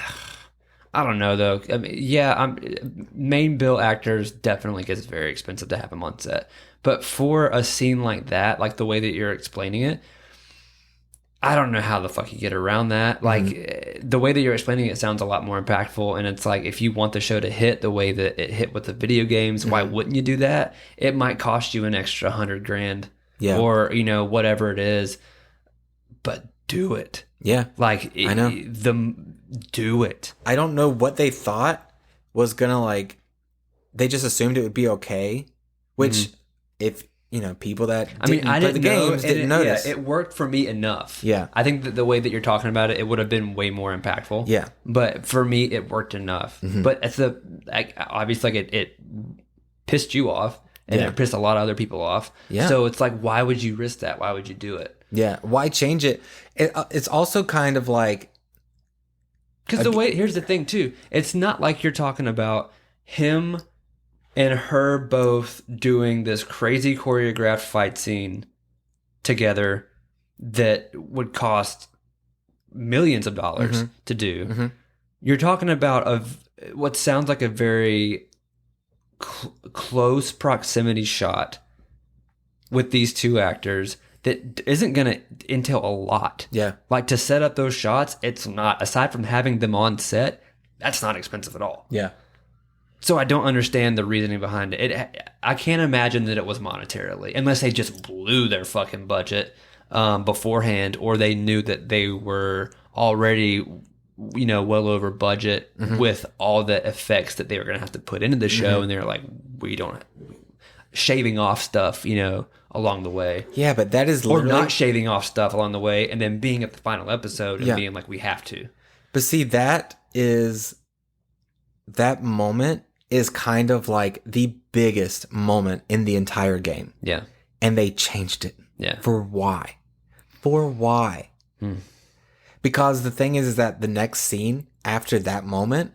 I don't know though. I mean, main bill actors definitely gets very expensive to have them on set. But for a scene like that, like the way that you're explaining it, I don't know how the fuck you get around that. Like the way that you're explaining it sounds a lot more impactful. And it's like, if you want the show to hit the way that it hit with the video games, why wouldn't you do that? It might cost you an extra $100,000 or, you know, whatever it is, but do it. Yeah. Like, I know. Do it. I don't know what they thought was going to, like, they just assumed it would be okay, which if, you know, people that I mean, I didn't play the know, games didn't notice. Yeah, it worked for me enough. Yeah. I think that the way that you're talking about it, it would have been way more impactful. Yeah. But for me, it worked enough. But it's obviously, like, it pissed you off, and it pissed a lot of other people off. Yeah. So it's like, why would you risk that? Why would you do it? Yeah. Why change it? It's also kind of like... Because here's the thing, too. It's not like you're talking about him and her both doing this crazy choreographed fight scene together that would cost millions of dollars to do. You're talking about what sounds like a very close proximity shot with these two actors that isn't going to entail a lot. Yeah. Like, to set up those shots, it's not, aside from having them on set, that's not expensive at all. Yeah. So I don't understand the reasoning behind it. I can't imagine that it was monetarily, unless they just blew their fucking budget beforehand, or they knew that they were already, you know, well over budget with all the effects that they were going to have to put into the show, and they're like, we don't, shaving off stuff, you know, along the way. Yeah, but that is literally... Or not shaving off stuff along the way, and then being at the final episode and being like, we have to. But see, that moment is kind of like the biggest moment in the entire game. Yeah. And they changed it. Yeah. For why? For why? Because the thing is that the next scene after that moment,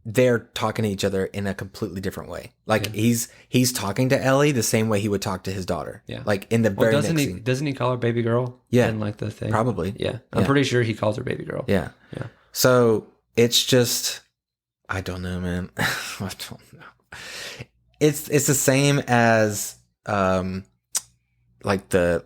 they're talking to each other in a completely different way. Like, he's talking to Ellie the same way he would talk to his daughter. Yeah. Like, in the very next scene. Doesn't he call her baby girl? Yeah. In, like, the thing? Probably. Yeah. I'm pretty sure he calls her baby girl. Yeah. Yeah. So it's just... I don't know, man. I don't know. It's the same as like the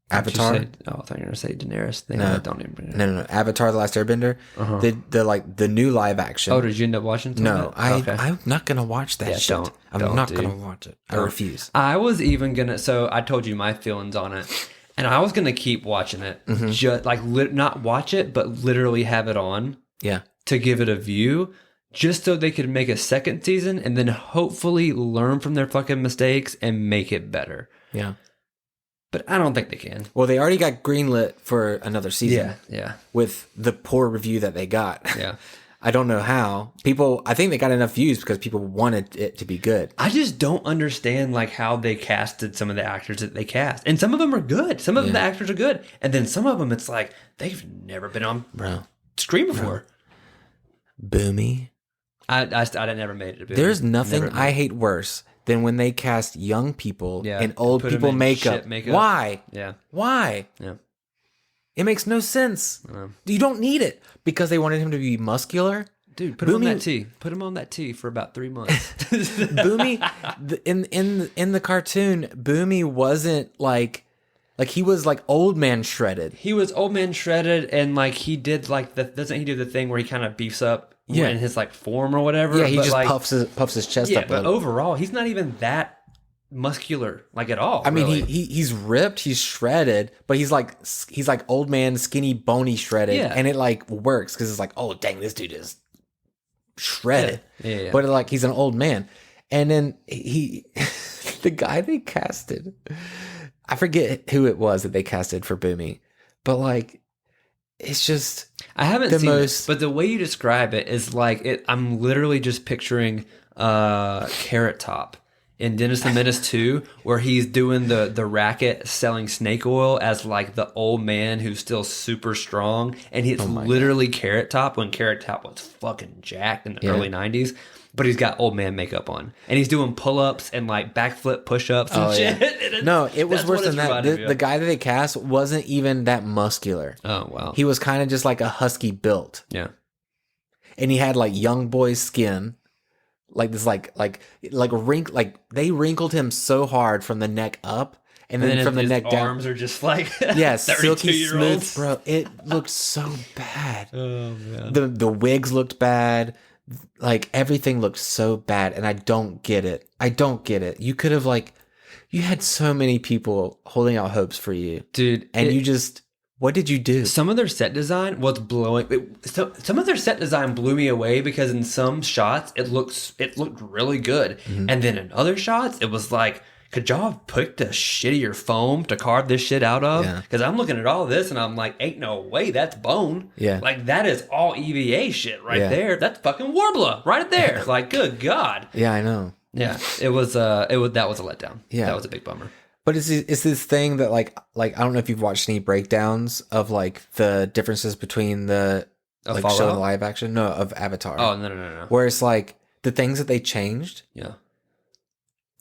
Avatar. I thought you were gonna say Daenerys thing. No, don't even. No. Avatar: The Last Airbender. The new live action. Oh, did you end up watching? No, I'm not gonna watch that shit. I'm not gonna watch it. I refuse. I was even gonna. So I told you my feelings on it, and I was gonna keep watching it. Just like not watch it, but literally have it on. Yeah. To give it a view. Just so they could make a second season and then hopefully learn from their fucking mistakes and make it better. Yeah. But I don't think they can. Well, they already got greenlit for another season. Yeah, yeah. With the poor review that they got. Yeah. I don't know how. I think they got enough views because people wanted it to be good. I just don't understand, like, how they casted some of the actors that they cast. And some of them are good. Some of the actors are good. And then some of them, it's like, they've never been on screen before. Boomy. I never made it. There's nothing I hate worse than when they cast young people in old people makeup. Why? Yeah. Why? Yeah. It makes no sense. You don't need it because they wanted him to be muscular. Dude, put him on that tee. Put him on that tee for about 3 months. Boomy, in the cartoon, Boomy wasn't like he was like old man shredded. He was old man shredded, and like he did like doesn't he do the thing where he kind of beefs up? Yeah, in his like form or whatever. Yeah, he just like, puffs his chest up. But overall, he's not even that muscular like at all. I mean, really. he's ripped, he's shredded, but he's like old man, skinny, bony, shredded, and it like works because it's like, oh dang, this dude is shredded. Yeah. But like he's an old man, and then the guy they casted, I forget who it was that they casted for Boomy, but like. It's just I haven't seen this, but the way you describe it is like it. I'm literally just picturing Carrot Top in Dennis the Menace 2, where he's doing the racket selling snake oil as like the old man who's still super strong, and he's literally God. Carrot Top when Carrot Top was fucking jacked in the early 90s. But he's got old man makeup on. And he's doing pull-ups and like backflip push-ups and shit. Yeah. No, it was worse than that. The guy that they cast wasn't even that muscular. Oh, wow. He was kind of just like a husky built. Yeah. And he had like young boy skin. Like this like they wrinkled him so hard from the neck up. And then from the neck down. Arms are just like silky smooth. Bro, it looked so bad. Oh, man. The wigs looked bad. Like everything looked so bad, and I don't get it. You could have like You had so many people holding out hopes for you, dude, and you just. What did you do? Some of their set design was blowing. Some of their set design blew me away because in some shots it looked really good, and then in other shots it was like, could y'all have picked a shittier foam to carve this shit out of? Because I'm looking at all this and I'm like, ain't no way that's bone. Yeah, like that is all EVA shit right there. That's fucking Warbler right there. Like, good God. Yeah, I know. Yeah, that was a letdown. Yeah, that was a big bummer. But it's this thing that like I don't know if you've watched any breakdowns of like the differences between the like show and live action. No, of Avatar. Oh, no. Where it's like the things that they changed. Yeah.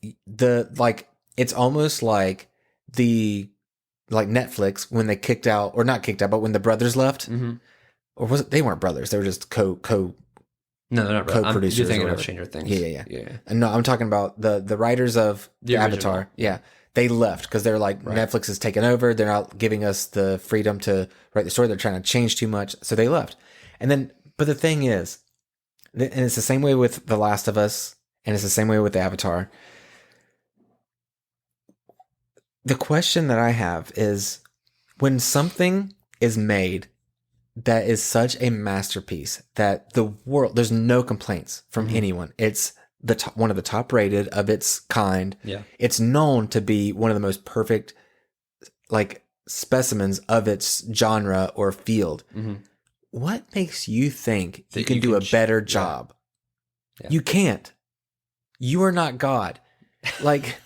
It's almost like Netflix when they kicked out, or not kicked out, but when the brothers left, or was it, they weren't brothers, they were just co no, they're not co-producers. You're thinking of Stranger Things. Yeah. And no, I'm talking about the writers of the Avatar. Yeah. They left because they're like, Netflix is taking over. They're not giving us the freedom to write the story. They're trying to change too much. So they left. And then, but the thing is, and it's the same way with The Last of Us, and it's the same way with the Avatar. The question that I have is, when something is made that is such a masterpiece that the world, there's no complaints from anyone. It's one of the top rated of its kind. Yeah. It's known to be one of the most perfect like specimens of its genre or field. What makes you think that you can do a better job? Yeah. You can't. You are not God. Like,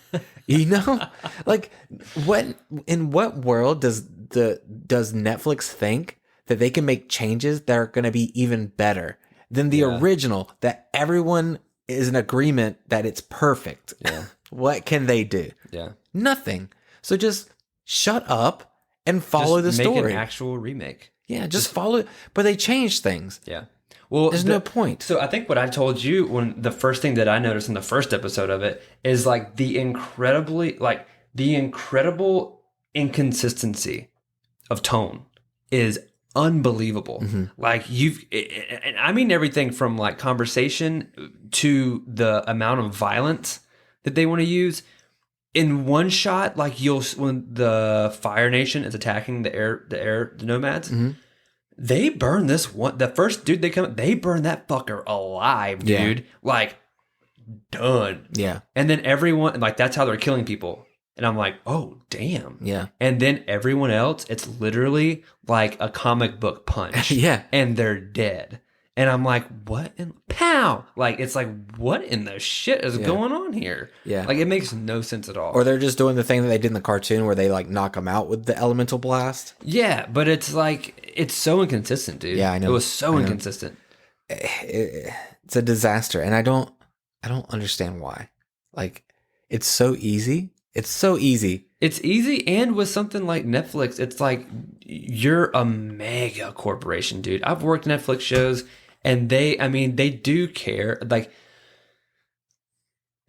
like in what world does Netflix think that they can make changes that are going to be even better than the original that everyone is in agreement that it's perfect? Yeah. What can they do? Yeah. Nothing. So just shut up and follow the story. Make an actual remake. Yeah, just follow it. But they changed things. Yeah. Well, there's no point. So I think what I told you when the first thing that I noticed in the first episode of it is like the incredible inconsistency of tone is unbelievable. Like and I mean everything from like conversation to the amount of violence that they want to use. In one shot, like when the Fire Nation is attacking the nomads, they burn the first dude they burn that fucker alive, dude. Yeah. Like, done. Yeah. And then everyone, like, that's how they're killing people. And I'm like, oh, damn. Yeah. And then everyone else, it's literally like a comic book punch. Yeah. And they're dead. And I'm like, what? Pow! Like, it's like, what in the shit is going on here? Yeah. Like, it makes no sense at all. Or they're just doing the thing that they did in the cartoon where they, like, knock them out with the elemental blast. Yeah, but it's like, it's so inconsistent, dude. Yeah, I know. It was so inconsistent. It's a disaster. And I don't understand why. Like, it's so easy. It's so easy. It's easy, and with something like Netflix, it's like, you're a mega corporation, dude. I've worked Netflix shows, and they do care. Like,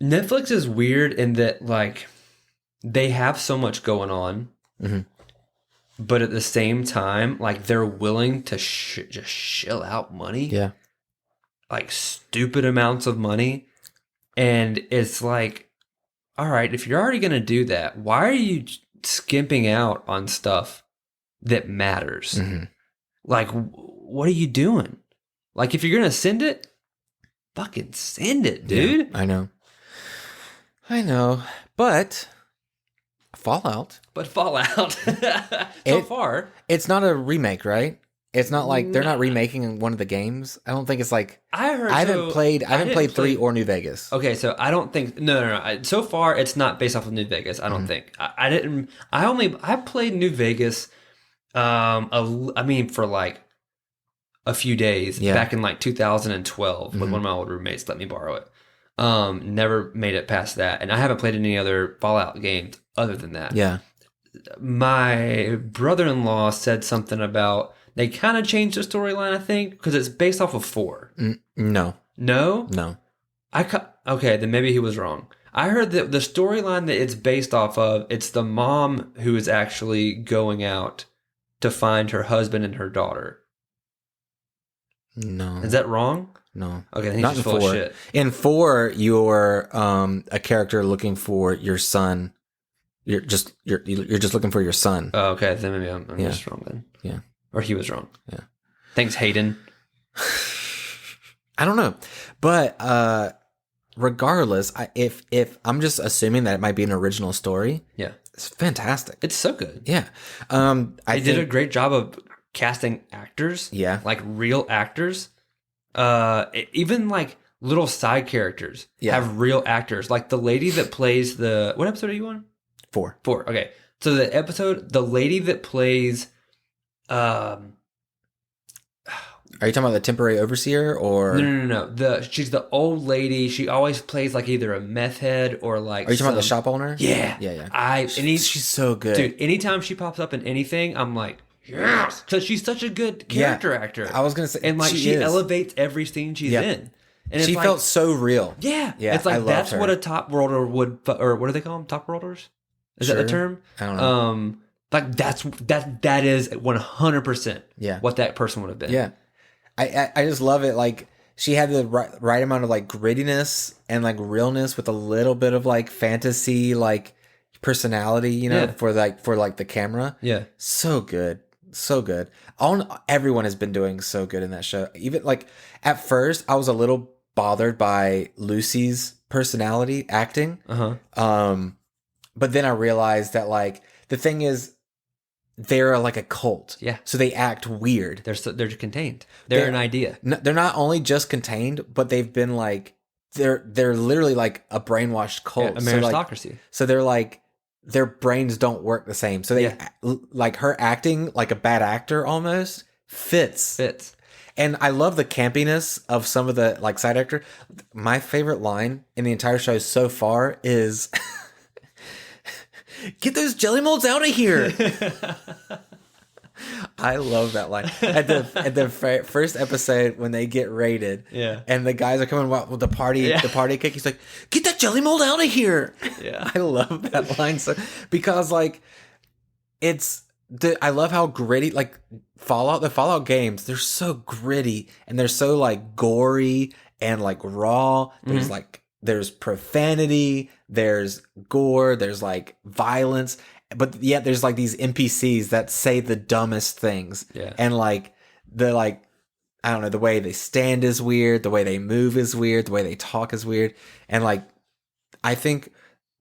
Netflix is weird in that, like, they have so much going on, but at the same time, like, they're willing to just shill out money. Yeah. Like, stupid amounts of money. And it's like, all right, if you're already going to do that, why are you skimping out on stuff that matters? Like, what are you doing? Like, if you're going to send it, fucking send it, dude. Yeah, I know. But Fallout. So far. It's not a remake, right? It's not like they're not remaking one of the games. I don't think it's like I haven't played 3 or New Vegas. Okay, so I don't think no. So far, it's not based off of New Vegas. I don't think I didn't. I played New Vegas. For like a few days back in like 2012 when one of my old roommates let me borrow it. Never made it past that, and I haven't played any other Fallout games other than that. Yeah, my brother-in-law said something about. They kind of changed the storyline, I think, because it's based off of 4. No. No? Okay, then maybe he was wrong. I heard that the storyline that it's based off of, it's the mom who is actually going out to find her husband and her daughter. No. Is that wrong? No. Okay, then he's Not just in full 4. of shit. In 4, you're a character looking for your son. You're just looking for your son. Oh, okay. Then maybe I'm just wrong then. Yeah. Or he was wrong. Yeah. Thanks, Hayden. I don't know. But regardless, if I'm just assuming that it might be an original story. Yeah. It's fantastic. It's so good. Yeah. They did a great job of casting actors. Yeah. Like real actors. Even like little side characters have real actors. Like the lady that plays what episode are you on? 4. Okay. So the lady that plays, are you talking about the temporary overseer or? No. She's the old lady. She always plays like either a meth head or like. Are you talking about the shop owner? Yeah. Yeah. She's so good. Dude, anytime she pops up in anything, I'm like, yes. Because she's such a good character actor. I was going to say. And like she elevates every scene she's in. And she felt so real. Yeah. It's like that's what a top worlder would, or what do they call them? Top worlders? Is that the term? I don't know. Like that is 100% what that person would have been. Yeah. I just love it. Like she had the right amount of like grittiness and like realness with a little bit of like fantasy, like personality, you know, for the camera. Yeah. So good. So good. Everyone has been doing so good in that show. Even like at first I was a little bothered by Lucy's personality acting. But then I realized that like the thing is they're like a cult. Yeah. So they act weird. They're contained. They're an idea. They're not only just contained, but they've been like they're literally like a brainwashed cult. Yeah, a meritocracy. So they're like their brains don't work the same. So they like her acting like a bad actor almost fits. And I love the campiness of some of the like side actor. My favorite line in the entire show so far is "Get those jelly molds out of here." I love that line at the first episode when they get raided. Yeah, and the guys are coming with the party cake. He's like, "Get that jelly mold out of here." Yeah, I love that line because like I love how gritty like the Fallout games. They're so gritty and they're so like gory and like raw. There's profanity, there's gore, there's like violence, but yet there's like these NPCs that say the dumbest things. Yeah. And like I don't know, the way they stand is weird, the way they move is weird, the way they talk is weird. And like I think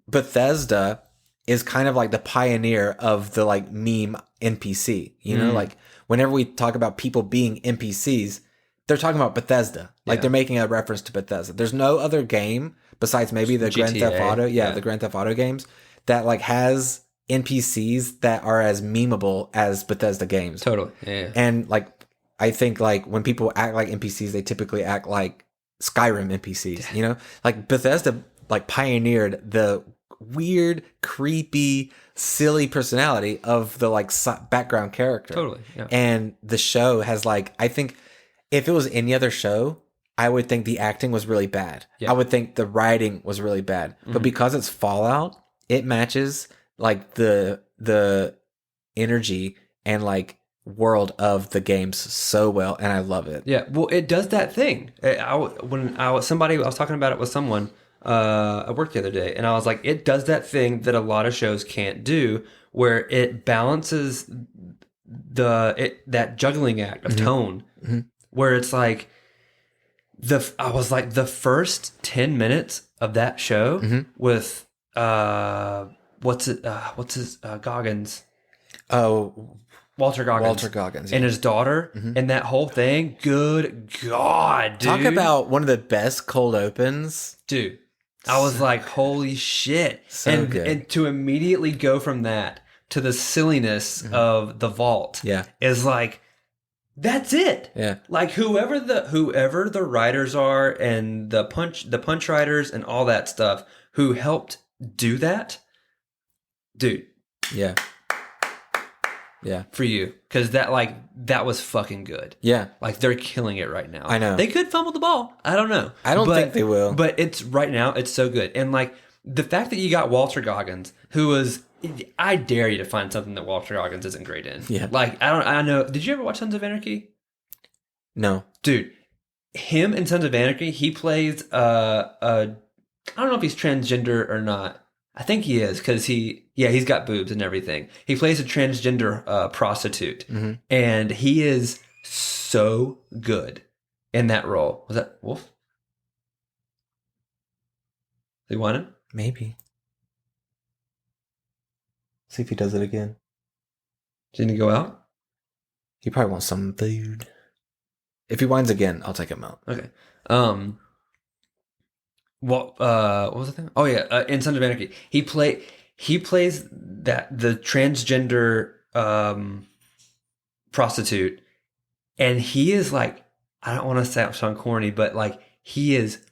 Bethesda is kind of like the pioneer of the like meme NPC. You know, like whenever we talk about people being NPCs, they're talking about Bethesda. Like they're making a reference to Bethesda. There's no other game besides maybe the GTA, Grand Theft Auto. Yeah, the Grand Theft Auto games that like has NPCs that are as memeable as Bethesda games. Totally. Yeah. And like I think like when people act like NPCs, they typically act like Skyrim NPCs. You know, like Bethesda like pioneered the weird, creepy, silly personality of the like background character. Totally. Yeah. And the show has like I think. If it was any other show, I would think the acting was really bad. Yeah. I would think the writing was really bad. But because it's Fallout, it matches like the energy and like world of the games so well, and I love it. Yeah, well, it does that thing. I was talking about it with someone at work the other day, and I was like, it does that thing that a lot of shows can't do, where it balances that juggling act of tone. Where it's like I was like the first 10 minutes of that show with what's his Goggins? Oh, Walter Goggins, and his daughter, and that whole thing. Good God, dude! Talk about one of the best cold opens, dude. I was like, holy shit! So good. And to immediately go from that to the silliness of the vault, is like. That's it. Yeah. Like whoever the writers are and the punch writers and all that stuff who helped do that, dude. Yeah. Yeah. For you. Because that was fucking good. Yeah. Like they're killing it right now. I know. They could fumble the ball. I don't know. I don't think they will. But it's right now, it's so good. And like the fact that you got Walter Goggins, who was I dare you to find something that Walter Goggins isn't great in. Yeah. Like I know. Did you ever watch Sons of Anarchy? No. Dude, him in Sons of Anarchy, he plays I don't know if he's transgender or not. I think he is because he's got boobs and everything. He plays a transgender prostitute, and he is so good in that role. Was that Wolf? They want him? Maybe. See if he does it again. Didn't he go out? He probably wants some food. If he whines again, I'll take him out. Okay. What was the thing? Oh yeah, in Sons of Anarchy, he plays the transgender prostitute, and he is like, I don't want to sound corny, but like he is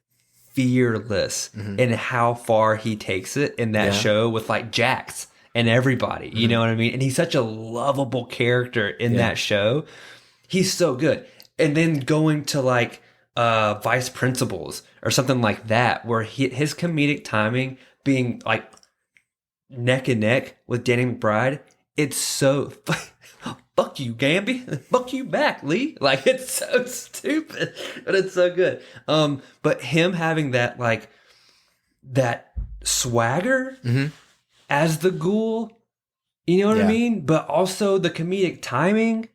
fearless in how far he takes it in that show with like Jax and everybody. You know what I mean? And he's such a lovable character in that show. He's so good. And then going to like Vice Principals or something like that, where his comedic timing being like neck and neck with Danny McBride, it's so fuck you, Gamby, fuck you back, Lee. Like it's so stupid, but it's so good. But him having that like that swagger as the ghoul, you know what I mean? But also the comedic timing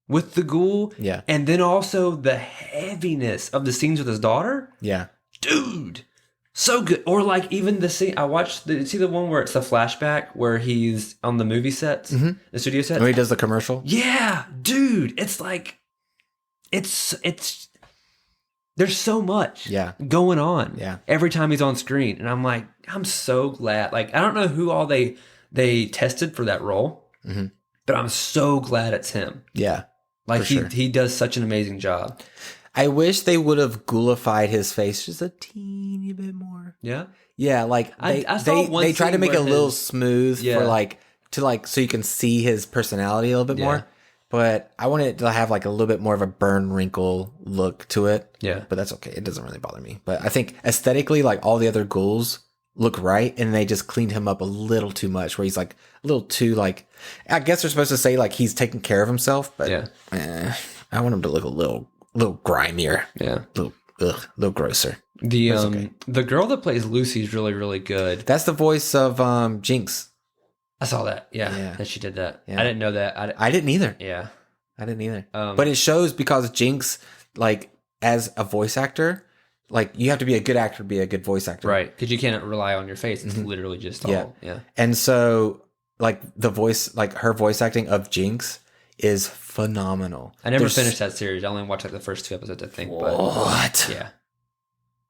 with the ghoul. Yeah. And then also the heaviness of the scenes with his daughter. Yeah. Dude, so good. Or like even the scene, I watched, see the one where it's the flashback where he's on the movie sets, the studio sets? When he does the commercial? Yeah, dude. It's like, it's there's so much going on every time he's on screen. And I'm like, I'm so glad. Like, I don't know who all they tested for that role, but I'm so glad it's him. Yeah. Like he does such an amazing job. I wish they would have ghoulified his face just a teeny bit more. Yeah? Yeah, like they try to make it a little smooth for like to like so you can see his personality a little bit more. But I want it to have like a little bit more of a burn wrinkle look to it. Yeah. But that's okay. It doesn't really bother me. But I think aesthetically, like all the other ghouls look right, and they just cleaned him up a little too much, where he's like a little too like, I guess they're supposed to say like he's taking care of himself, but I want him to look a little grimier. Yeah. Little grosser. The girl that plays Lucy is really, really good. That's the voice of Jinx. I saw that. Yeah. That she did that. Yeah. I didn't know that. I didn't either. Yeah. I didn't either. But it shows because Jinx, like, as a voice actor, like, you have to be a good actor to be a good voice actor. Right. Because you can't rely on your face. It's literally just all. Yeah. And so, like, her voice acting of Jinx is phenomenal. I never finished that series. I only watched like the first 2 episodes, I think. What? But, yeah.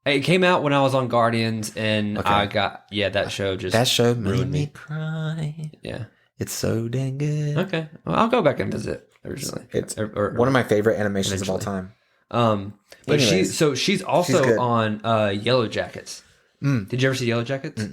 It came out when I was on Guardians, and I got that show just that show made me cry. Yeah, it's so dang good. Okay, well, I'll go back and visit. Originally, it's one of my favorite animations of all time. But she's also on Yellow Jackets. Did you ever see Yellow Jackets?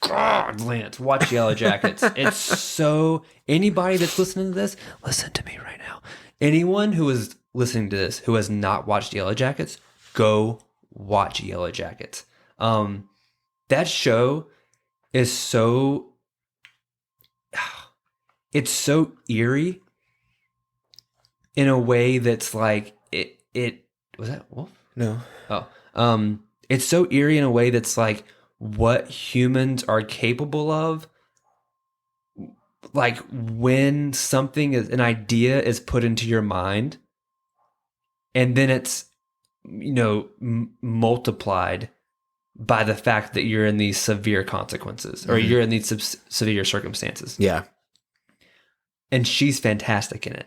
God, Lance, watch Yellow Jackets. It's so anybody that's listening to this, listen to me right now. Anyone who is listening to this who has not watched Yellow Jackets, go watch Yellow Jackets. That show is so it's so eerie in a way that's like it was that Wolf? No. Oh. It's so eerie in a way that's like what humans are capable of. Like when an idea is put into your mind, and then it's multiplied by the fact that you're in these severe consequences or you're in these severe circumstances. Yeah. And she's fantastic in it.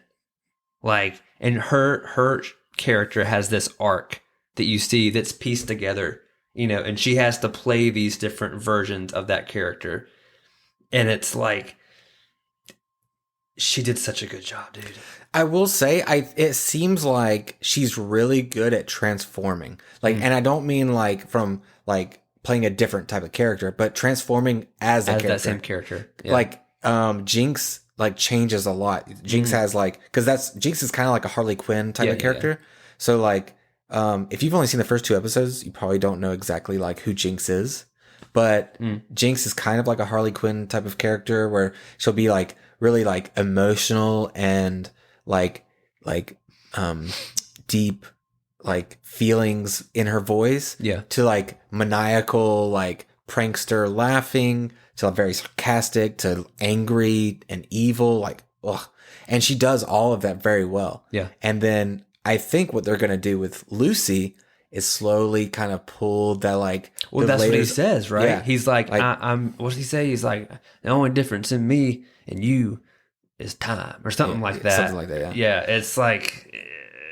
Like, and her character has this arc that you see that's pieced together, and she has to play these different versions of that character. And it's like, she did such a good job, dude. I will say, it seems like she's really good at transforming. Like, and I don't mean like from like playing a different type of character, but transforming as a character. That same character. Yeah. Like, Jinx like changes a lot. Jinx has like, because Jinx is kind of like a Harley Quinn type of character. Yeah. So like, if you've only seen the first 2 episodes, you probably don't know exactly like who Jinx is. But Jinx is kind of like a Harley Quinn type of character where she'll be like really like emotional and like deep, like feelings in her voice. Yeah. To like maniacal, like prankster laughing, to very sarcastic, to angry and evil. Like, ugh. And she does all of that very well. Yeah. And then I think what they're going to do with Lucy is slowly kind of pull that like. Well, that's layers. What he says, right? Yeah. He's like, I'm. What does he say? He's like, the only difference in me and you is time, or something like that. Something like that. Yeah. Yeah. It's like.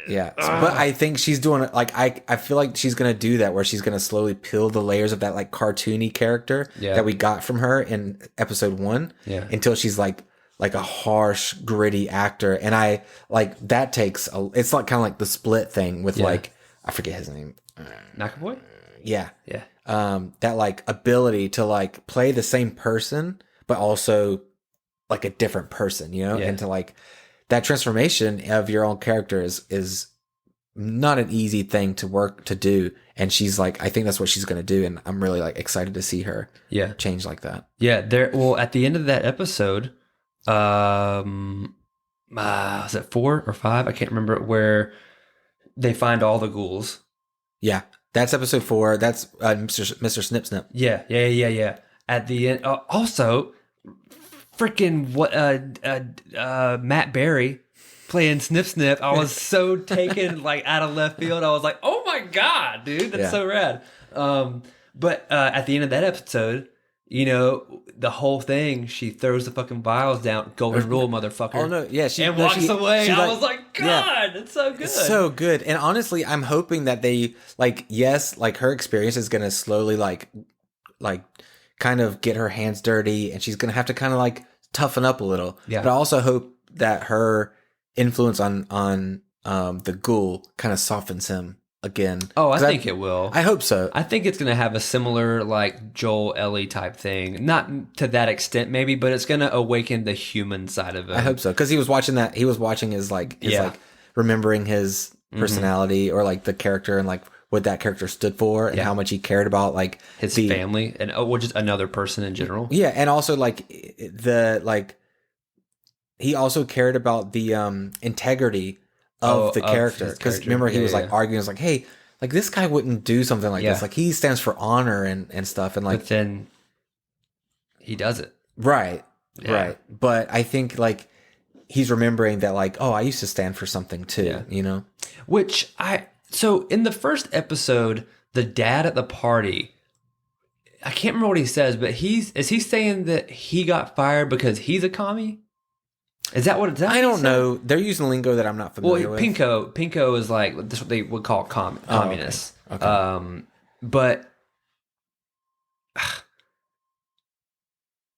Yeah. But I think she's doing it. Like I feel like she's gonna do that, where she's gonna slowly peel the layers of that like cartoony character that we got from her in episode 1. Yeah. Until she's like a harsh, gritty actor, and I like that takes. It's like kind of like the Split thing with like I forget his name. McAvoy? Yeah. Yeah. That like ability to like play the same person, but also like a different person, you know, and to like that transformation of your own character is not an easy thing to do. And she's like, I think that's what she's going to do. And I'm really like excited to see her change like that. Yeah. Well, at the end of that episode, was it 4 or 5? I can't remember, where they find all the ghouls. Yeah, that's episode 4. That's Mr. Snip Snip. Yeah. At the end, also, freaking what? Matt Berry playing Snip Snip. I was so taken like out of left field. I was like, oh my god, dude, that's so rad. But at the end of that episode, you know, the whole thing, she throws the fucking vials down. Golden rule, motherfucker. Oh no, yeah, and walks away. I was like, God, it's so good. It's so good. And honestly, I'm hoping that they like, yes, like her experience is gonna slowly like kind of get her hands dirty, and she's gonna have to kind of like toughen up a little. Yeah. But I also hope that her influence on the ghoul kind of softens him again. Oh, I think it will. I hope so. I think it's going to have a similar like Joel Ellie type thing. Not to that extent maybe, but it's going to awaken the human side of it. I hope so. Because he was watching his like remembering his personality or like the character and like what that character stood for and how much he cared about like his family and or just another person in general. Yeah, and also like he also cared about the integrity of the character, because remember he was like arguing, he was like, hey, like this guy wouldn't do something like this, like he stands for honor and stuff, and like but then he does it right. But I think like he's remembering that like, oh, I used to stand for something too, you know, so in the first episode, the dad at the party, I can't remember what he says, but is he saying that he got fired because he's a commie? Is that what it's? I don't know. They're using lingo that I'm not familiar with. Pinko is like this. What they would call communists. Okay. But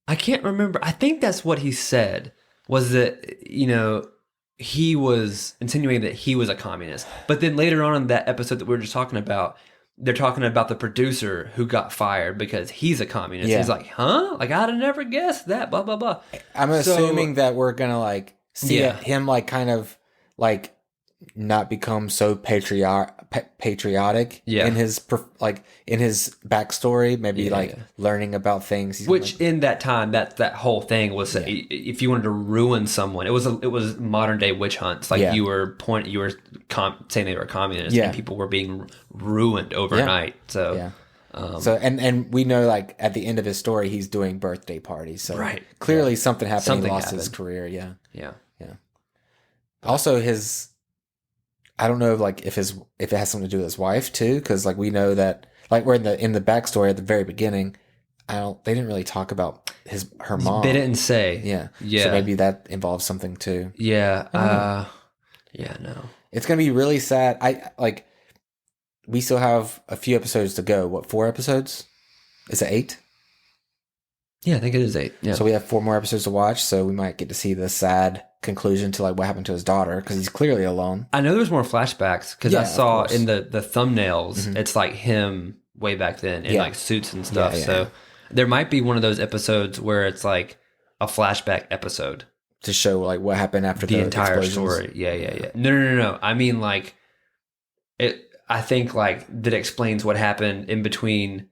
I can't remember. I think that's what he said. Was that, you know, he was insinuating that he was a communist. But then later on in that episode that we were just talking about, they're talking about the producer who got fired because he's a communist. Yeah. He's like, huh? Like, I'd have never guessed that, blah, blah, blah. I'm assuming that we're going to, like, see him, like, kind of, like, not become so patriotic in his backstory. Maybe, learning about things. Which, in that time, that whole thing was, if you wanted to ruin someone, it was modern-day witch hunts. Like, you were saying they were communists, and people were being ruined overnight. So, and we know, like, at the end of his story, he's doing birthday parties. So clearly something happened. He lost his career. Yeah. Also, I don't know, like, if it has something to do with his wife too, because like we know that, like, we're in the backstory at the very beginning. They didn't really talk about her mom. They didn't say. Yeah. So maybe that involves something too. Yeah. No. It's gonna be really sad. We still have a few episodes to go. What, 4 episodes? Is it 8? Yeah, I think it is 8. Yeah. So we have 4 more episodes to watch. So we might get to see the sad conclusion to like what happened to his daughter, because he's clearly alone. I know there's more flashbacks because I saw in the thumbnails, it's like him way back then in like suits and stuff. So there might be one of those episodes where it's like a flashback episode to show like what happened after the entire story. Yeah. No. I mean, like, it. I think like that explains what happened in between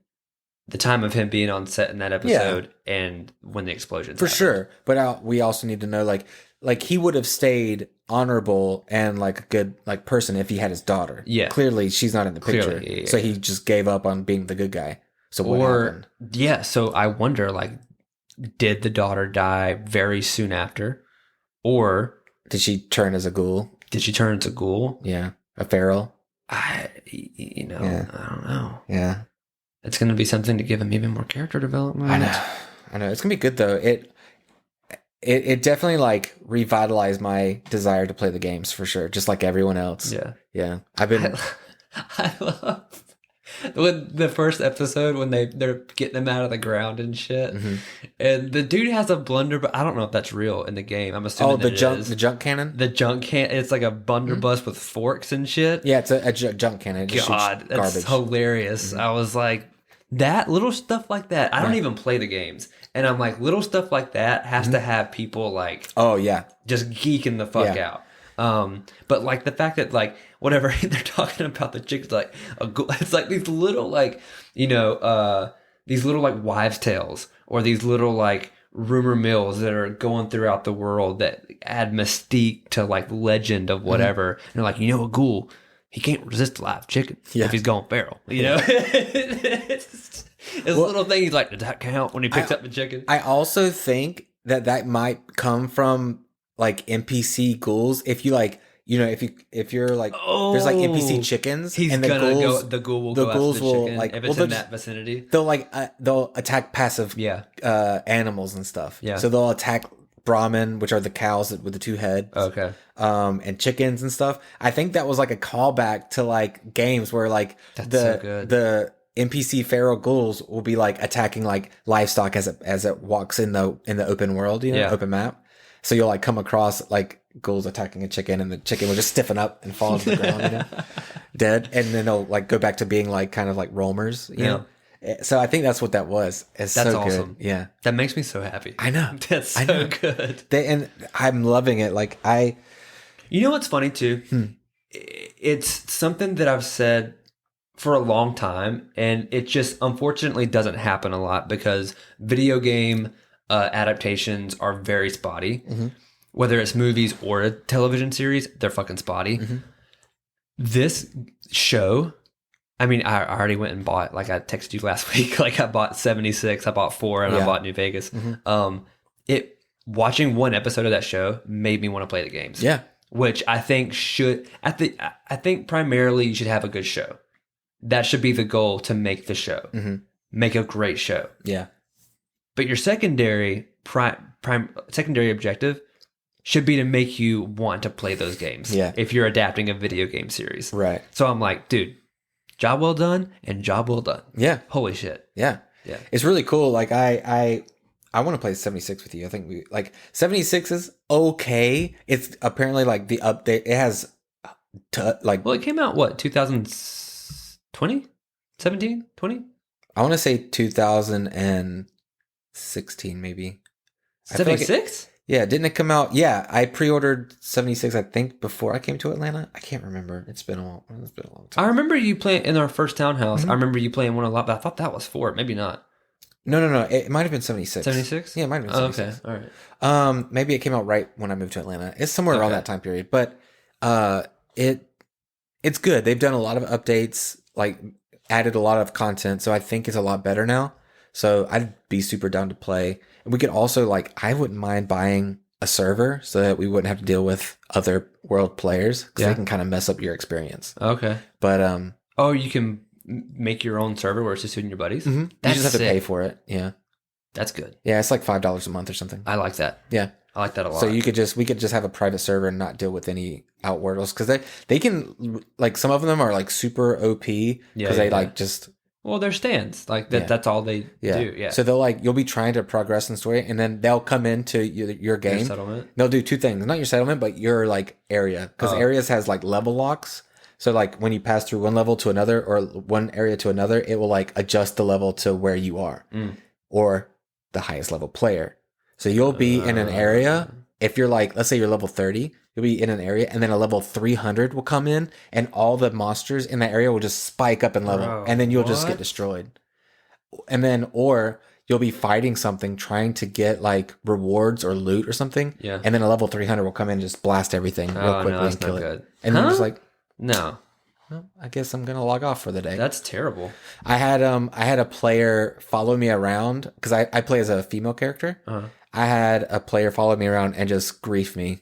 the time of him being on set in that episode and when the explosions for happened. sure. But we also need to know like he would have stayed honorable and like a good like person if he had his daughter. Yeah, clearly she's not in the picture, so he just gave up on being the good guy. So what happened? Yeah, so I wonder, like, did the daughter die very soon after, or did she turn as a ghoul? Did she turn into a ghoul? Yeah, a feral. I don't know. Yeah, it's going to be something to give him even more character development. I know. It's going to be good though. It definitely like revitalized my desire to play the games for sure, just like everyone else. Yeah. I love when the first episode when they're getting them out of the ground and shit, and the dude has a blunder, but I don't know if that's real in the game. I'm assuming the junk cannon. The junk cannon. It's like a blunderbuss with forks and shit. Yeah, it's a junk cannon. It just God, that's garbage. Hilarious. I was like, that little stuff like that. I don't even play the games, and I'm like, little stuff like that has to have people like, just geeking the fuck out. But like the fact that like whatever they're talking about the chicks, like it's like these little like these little like wives' tales or these little like rumor mills that are going throughout the world that add mystique to like legend of whatever. And they're like, a ghoul, he can't resist a live chicken if he's going feral. It's little thing. He's like, does that count when he picks up the chicken? I also think that might come from like NPC ghouls. If you like, if you're like, there's like NPC chickens, and the ghouls, the ghoul will go after the chicken like, if it's in that vicinity. They'll attack passive animals and stuff. Yeah. So they'll attack Brahmin, which are the cows with the two heads. Okay. And chickens and stuff. I think that was like a callback to like games where like the NPC feral ghouls will be like attacking like livestock as it walks in the open world, open map. So you'll like come across like ghouls attacking a chicken, and the chicken will just stiffen up and fall to the ground, dead. And then they'll like go back to being like kind of like roamers, you know. So I think that's what that was. That's so awesome. Good. Yeah, that makes me so happy. I know. That's so good. And I'm loving it. Like you know what's funny too? It's something that I've said for a long time, and it just unfortunately doesn't happen a lot because video game adaptations are very spotty. Whether it's movies or a television series, they're fucking spotty. This show, I mean, I already went and bought, like I texted you last week, like I bought 76, I bought 4, and I bought New Vegas. Watching one episode of that show made me want to play the games. Yeah. Which I think I think primarily you should have a good show. That should be the goal, to make the show. Make a great show. Yeah. But your secondary objective should be to make you want to play those games. Yeah. If you're adapting a video game series. Right. So I'm like, dude, job well done and job well done. Yeah. Holy shit. Yeah. Yeah. It's really cool. Like I want to play 76 with you. I think 76 is okay. It's apparently like the update. It has well, it came out what, 2020? 17? 20? I want to say 2016 maybe. 76? Yeah, didn't it come out? Yeah, I pre-ordered 76, I think, before I came to Atlanta. I can't remember. It's been a long time. I remember you playing in our first townhouse. I remember you playing one a lot, but I thought that was 4. Maybe not. No. It might have been 76. 76? Yeah, it might have been 76. Okay, all right. Maybe it came out right when I moved to Atlanta. It's somewhere around that time period. But it's good. They've done a lot of updates, like added a lot of content, so I think it's a lot better now. So I'd be super down to play. And we could also, I wouldn't mind buying a server so that we wouldn't have to deal with other world players, because they can kind of mess up your experience. Okay. But you can make your own server where it's just you and your buddies? You just have to pay for it. Yeah. That's good. Yeah, it's like $5 a month or something. I like that. Yeah. I like that a lot. So we could just have a private server and not deal with any outworlders, because they can, some of them are super OP because they just... Well, they're stands. That's all they do. Yeah. So you'll be trying to progress in story, and then they'll come into your game. Your settlement. They'll do two things. Not your settlement, but your area. Because areas has level locks. So when you pass through one level to another, or one area to another, it will adjust the level to where you are. Or the highest level player. So you'll be in an area. If you're let's say you're level 30, you'll be in an area, and then a level 300 will come in, and all the monsters in that area will just spike up in level, and then you'll just get destroyed. or you'll be fighting something, trying to get like rewards or loot or something. Yeah. And then a level 300 will come in and just blast everything real quickly and kill it. Good. And then you're just like, no. Well, I guess I'm gonna log off for the day. That's terrible. I had a player follow me around because I play as a female character. Uh-huh. I had a player follow me around and just grief me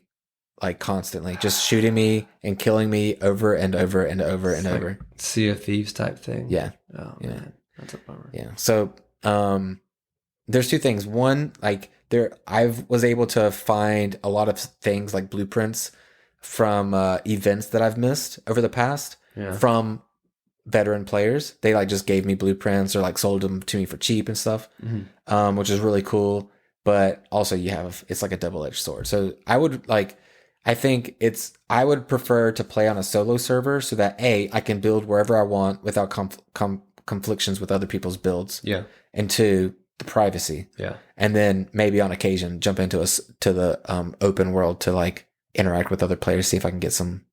like constantly, just shooting me and killing me over and over and over and over. Sea of Thieves type thing. Yeah. Oh yeah. man, that's a bummer. Yeah. So there's two things. One, like I was able to find a lot of things like blueprints from events that I've missed over the past. Yeah. From veteran players. They like just gave me blueprints or like sold them to me for cheap and stuff, which is really cool. But also it's like a double-edged sword. So I would prefer to play on a solo server so that I can build wherever I want without conflictions with other people's builds. Yeah. And two, the privacy. Yeah. And then maybe on occasion jump into the open world to like interact with other players, see if I can get some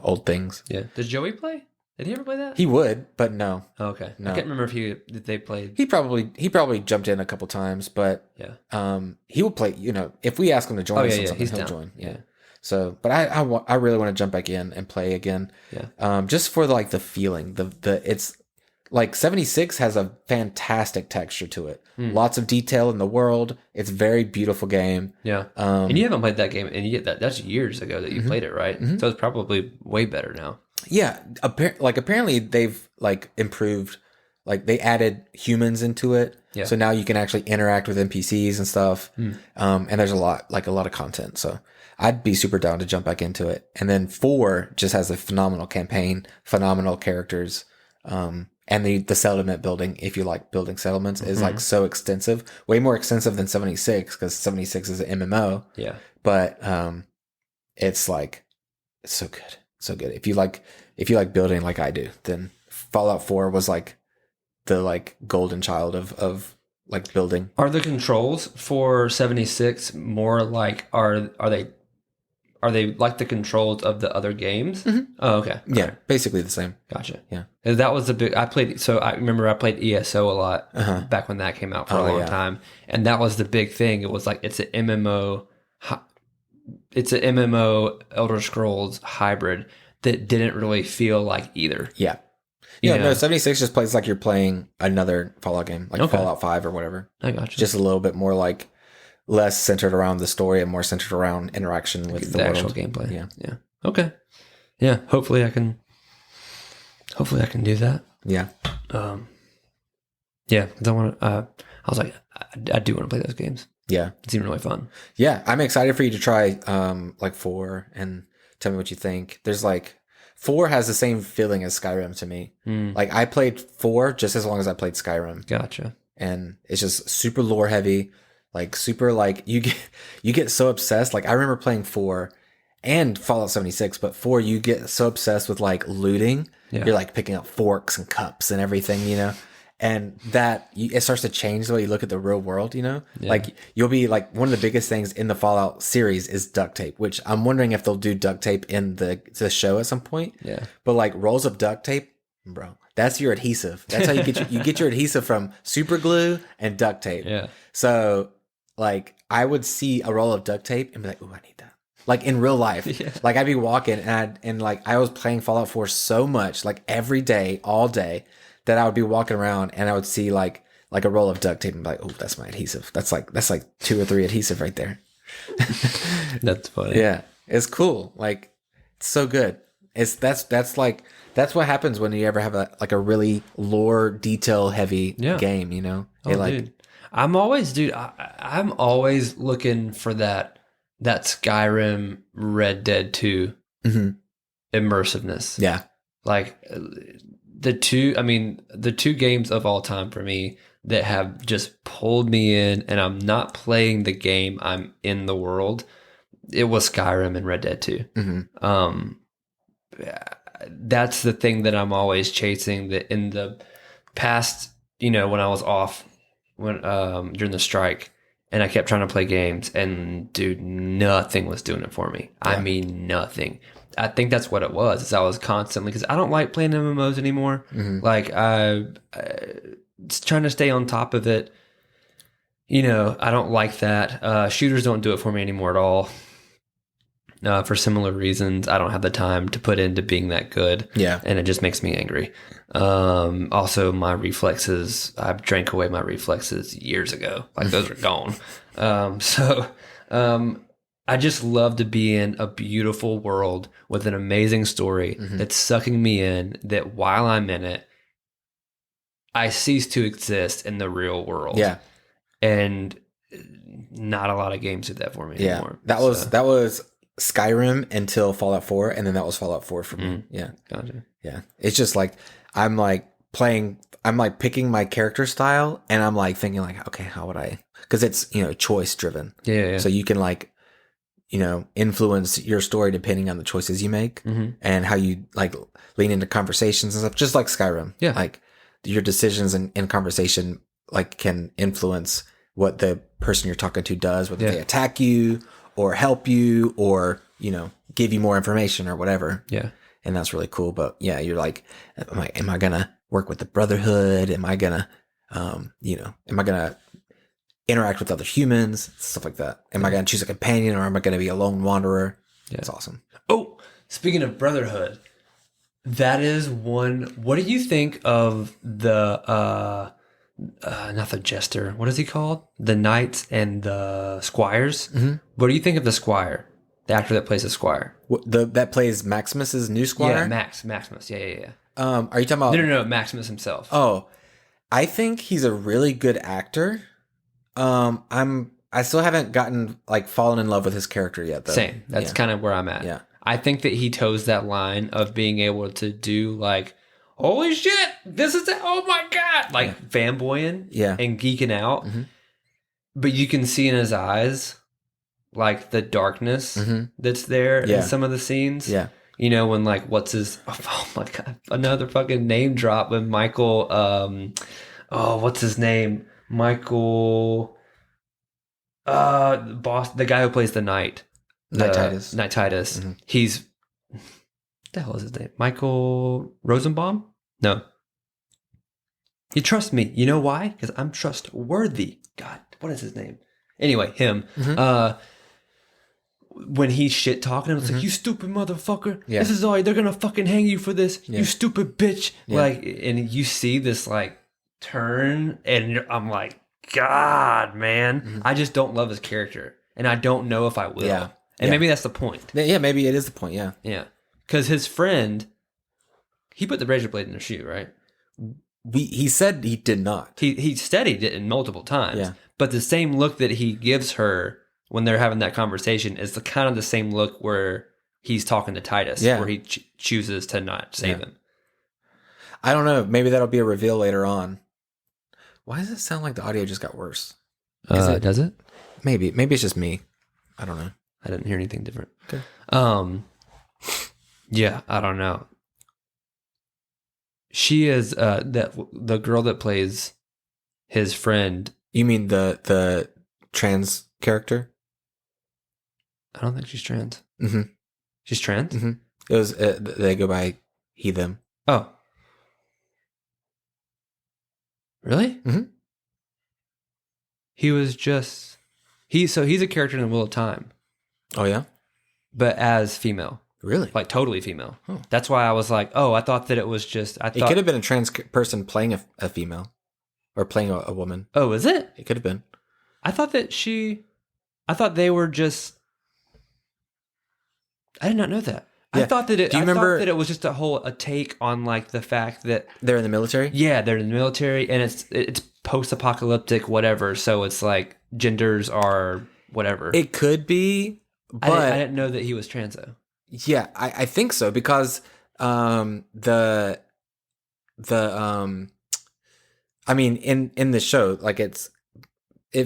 old things. Yeah. Did Joey play? Did he ever play that? He would, but no. Oh, okay. No. I can't remember if they played. He probably jumped in a couple times, but yeah. He will play. If we ask him to join us, he'll down. Join. Yeah. So, but I really want to jump back in and play again. Yeah. Just for like the feeling, it's like 76 has a fantastic texture to it. Lots of detail in the world. It's a very beautiful game. Yeah. And you haven't played that game, and that's years ago that you played it, right? Mm-hmm. So it's probably way better now. Yeah. Apparently they've like improved, like they added humans into it. Yeah. So now you can actually interact with NPCs and stuff. And there's a lot of content. So I'd be super down to jump back into it. And then 4 just has a phenomenal campaign, phenomenal characters. And the settlement building, if you like building settlements, is like so extensive, way more extensive than 76 because 76 is an MMO. Yeah. But it's like it's so good, so good. If you like building like I do, then Fallout 4 was like the like golden child of like building. Are the controls for 76 more like are they like the controls of the other games? Mm-hmm. Oh, okay. Yeah, right. Basically the same. Gotcha. Yeah. That was the big, I remember I played ESO a lot back when that came out for a long time. And that was the big thing. It was like, it's an MMO Elder Scrolls hybrid that didn't really feel like either. Yeah. Yeah, no, 76 just plays like you're playing another Fallout game, like Fallout 5 or whatever. I gotcha. Just a little bit more like, less centered around the story and more centered around interaction with the actual world. Gameplay. Yeah. Yeah. Okay. Yeah. Hopefully I can do that. Yeah. Yeah. I was like, I do want to play those games. Yeah. It seemed really fun. Yeah. I'm excited for you to try, like 4 and tell me what you think. There's like 4 has the same feeling as Skyrim to me. Like I played 4 just as long as I played Skyrim. Gotcha. And it's just super lore heavy. Like super, like you get so obsessed. Like I remember playing 4 and Fallout 76, but 4 you get so obsessed with like looting. Yeah. You're like picking up forks and cups and everything, and it starts to change the way you look at the real world. Yeah. Like you'll be like, one of the biggest things in the Fallout series is duct tape, which I'm wondering if they'll do duct tape in the show at some point. Yeah. But like rolls of duct tape, bro, that's your adhesive. That's how you get your adhesive from super glue and duct tape. Yeah. So like I would see a roll of duct tape and be like, "Ooh, I need that." Like in real life, like I'd be walking and like I was playing Fallout 4 so much, like every day, all day, that I would be walking around and I would see like a roll of duct tape and be like, "Oh, that's my adhesive. That's like 2 or 3 adhesive right there." That's funny. Yeah, it's cool. Like it's so good. That's what happens when you ever have a really lore detail heavy game. Dude. I'm always looking for that Skyrim Red Dead 2 immersiveness. Yeah. Like the two games of all time for me that have just pulled me in, and I'm not playing the game, I'm in the world. It was Skyrim and Red Dead 2. That's the thing that I'm always chasing, that in the past, when I was off during the strike, and I kept trying to play games, and dude, nothing was doing it for me. Yeah. I mean, nothing. I think that's what it was. Is I was constantly, because I don't like playing MMOs anymore. Like trying to stay on top of it. You know, I don't like that. Shooters don't do it for me anymore at all. For similar reasons, I don't have the time to put into being that good. Yeah. And it just makes me angry. Also, my reflexes, I've drank away my reflexes years ago. Like, those are gone. I just love to be in a beautiful world with an amazing story that's sucking me in, that while I'm in it, I cease to exist in the real world. Yeah. And not a lot of games did that for me anymore. That was Skyrim until Fallout 4, and then that was Fallout 4 for me. Yeah. Gotcha. Yeah. It's just like I'm like picking my character style, and I'm like thinking like, okay, how would I, because it's, you know, choice driven. Yeah. So you can like, you know, influence your story depending on the choices you make and how you like lean into conversations and stuff, just like Skyrim. Yeah. Like your decisions in conversation like can influence what the person you're talking to does, whether they attack you or help you or, you know, give you more information or whatever. Yeah. And that's really cool. But yeah, you're like, am I going to work with the Brotherhood? Am I going to, am I going to interact with other humans? Stuff like that. Am I going to choose a companion or am I going to be a lone wanderer? Yeah. It's awesome. Oh, speaking of Brotherhood, that is one. What do you think of the, not the Jester, what is he called? The Knights and the Squires? What do you think of the Squire? The actor that plays the Squire. That plays Maximus's new Squire? Yeah, Maximus. Yeah. Are you talking about... No, Maximus himself. Oh, I think he's a really good actor. I still haven't fallen in love with his character yet, though. Same. That's kind of where I'm at. Yeah. I think that he toes that line of being able to do like, holy shit, this is it. Oh my God. Like fanboying and geeking out. But you can see in his eyes, like the darkness that's there in some of the scenes. Yeah. You know, when like, oh my God, another fucking name drop when Michael, what's his name? Michael, the guy who plays the Knight. Knight Titus. He's, what the hell is his name? Michael Rosenbaum? No. You trust me. You know why? Because I'm trustworthy. God, what is his name? Anyway, him. When he's shit talking him, it's like, you stupid motherfucker. Yeah. This is all, they're going to fucking hang you for this. Yeah. You stupid bitch. Yeah. Like, and you see this like turn and I'm like, God, man. I just don't love his character. And I don't know if I will. Yeah. And maybe that's the point. Yeah, maybe it is the point, yeah. Yeah. Because his friend, he put the razor blade in their shoe, right? He said he did not. He said he did multiple times. Yeah. But the same look that he gives her when they're having that conversation is the kind of the same look where he's talking to Titus, where he chooses to not save him. I don't know. Maybe that'll be a reveal later on. Why does it sound like the audio just got worse? Does it? Maybe it's just me. I don't know. I didn't hear anything different. Okay. Yeah, I don't know. She is the girl that plays his friend. You mean the trans character? I don't think she's trans. She's trans? It was they go by he them. Oh. Really? He was just he's a character in the Wheel of Time. Oh yeah? But as female. Really? Like totally female. Huh. That's why I was like, oh, I thought that it was just it could have been a trans person playing a female. Or playing a woman. Oh, is it? It could have been. I thought they were just I did not know that. Yeah. I thought that it was just a take on like the fact that they're in the military? Yeah, they're in the military and it's post-apocalyptic whatever, so it's like genders are whatever. It could be, but I didn't know that he was trans though. Yeah, I think so because the I mean in the show like it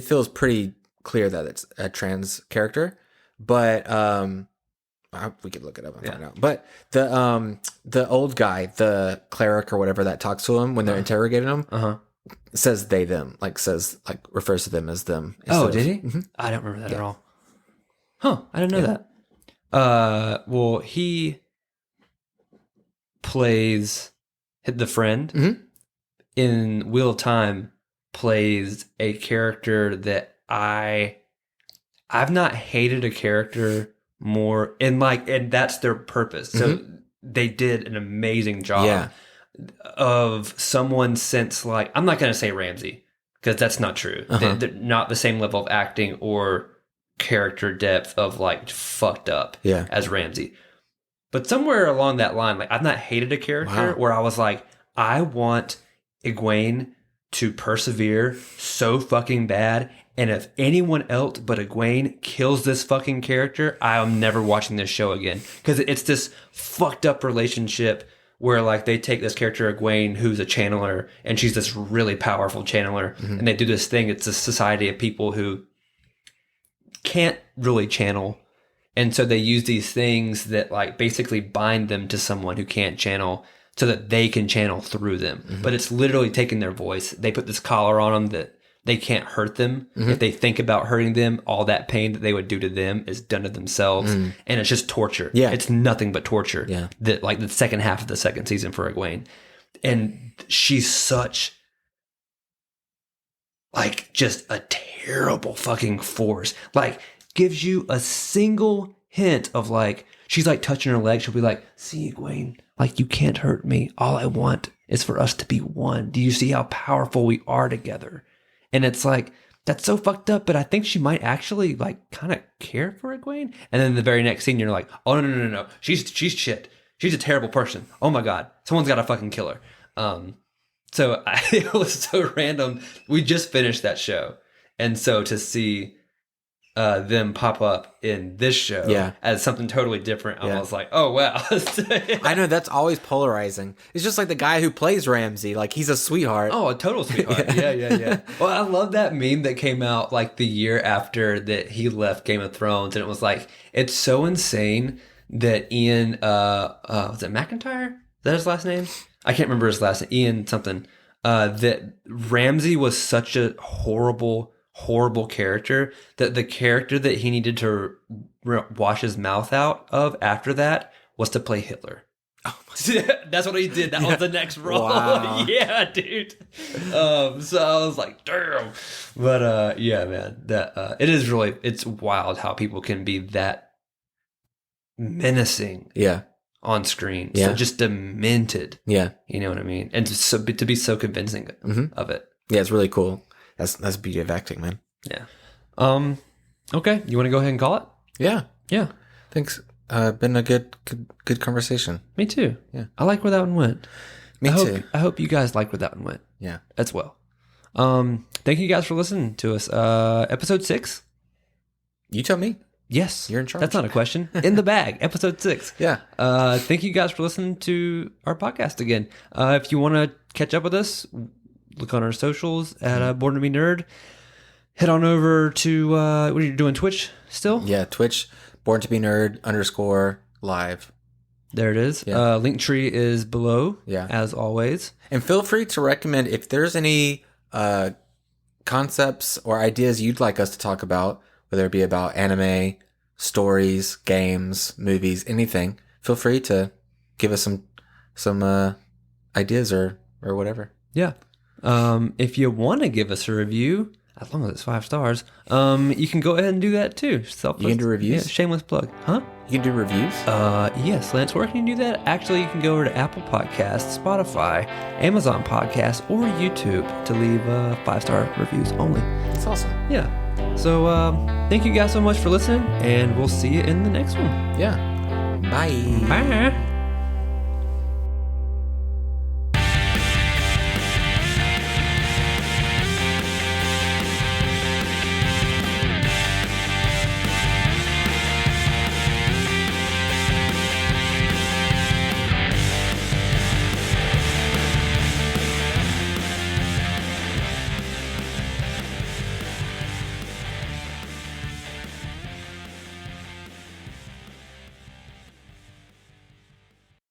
feels pretty clear that it's a trans character, but we could look it up and find out. But the old guy, the cleric or whatever that talks to him when they're interrogating him, says they them, refers to them as them. Oh, did he? I don't remember that at all. Huh? I didn't know that. Well, he plays the friend, in Wheel of Time plays a character that I've not hated a character more, and that's their purpose. So they did an amazing job of someone since I'm not going to say Ramsey because that's not true. They're not the same level of acting or character depth of fucked up as Ramsey. But somewhere along that line, I've not hated a character where I was like, I want Egwene to persevere so fucking bad. And if anyone else but Egwene kills this fucking character, I'm never watching this show again. Because it's this fucked up relationship where they take this character Egwene, who's a channeler, and she's this really powerful channeler. And they do this thing. It's a society of people who can't really channel. And so they use these things that basically bind them to someone who can't channel so that they can channel through them. But it's literally taking their voice. They put this collar on them that they can't hurt them. If they think about hurting them, all that pain that they would do to them is done to themselves. And it's just torture. Yeah. It's nothing but torture. Yeah. That the second half of the second season for Egwene. And she's such just a terrible fucking force. Gives you a single hint of she's touching her leg. She'll be like, see, Egwene, you can't hurt me. All I want is for us to be one. Do you see how powerful we are together? And it's that's so fucked up, but I think she might actually kind of care for Egwene. And then the very next scene, you're like, oh, no. She's shit. She's a terrible person. Oh my God. Someone's got to fucking kill her. So it was so random. We just finished that show. And so to see them pop up in this show as something totally different, I was like, oh, wow. I know, that's always polarizing. It's just the guy who plays Ramsey. He's a sweetheart. Oh, a total sweetheart. Yeah. Well, I love that meme that came out the year after that he left Game of Thrones. And it was it's so insane that Ian, was it McIntyre? Is that his last name? I can't remember his last name. Ian something. That Ramsey was such a horrible character that the character that he needed to wash his mouth out of after that was to play Hitler. Oh that's what he did. That was the next role. Wow. Yeah, dude. So I was like, damn. But yeah, man, that it is really, it's wild how people can be that menacing. Yeah. On screen. Yeah. So just demented. Yeah. You know what I mean? And to be so convincing of it. Yeah, it's really cool. That's the beauty of acting, man. Yeah. Okay. You want to go ahead and call it? Yeah. Yeah. Thanks. Been a good conversation. Me too. Yeah. I like where that one went. Me too. I hope you guys like where that one went. Yeah. As well. Thank you guys for listening to us. Episode 6. You tell me. Yes. You're in charge. That's not a question. In the bag. Episode 6. Yeah. Thank you guys for listening to our podcast again. If you want to catch up with us, look on our socials at Born2Bnerd. Head on over to, what are you doing, Twitch still? Yeah, Twitch, Born2Bnerd _live. There it is. Yeah. Linktree is below, as always. And feel free to recommend if there's any concepts or ideas you'd like us to talk about, whether it be about anime, stories, games, movies, anything. Feel free to give us some ideas or whatever. Yeah. If you want to give us a review, as long as it's 5 stars, you can go ahead and do that too. You can do reviews? Yeah, shameless plug. Huh? You can do reviews? Yes, Lance. Where can you do that? Actually, you can go over to Apple Podcasts, Spotify, Amazon Podcasts, or YouTube to leave 5-star reviews only. That's awesome. Yeah. So, thank you guys so much for listening, and we'll see you in the next one. Yeah. Bye. Bye.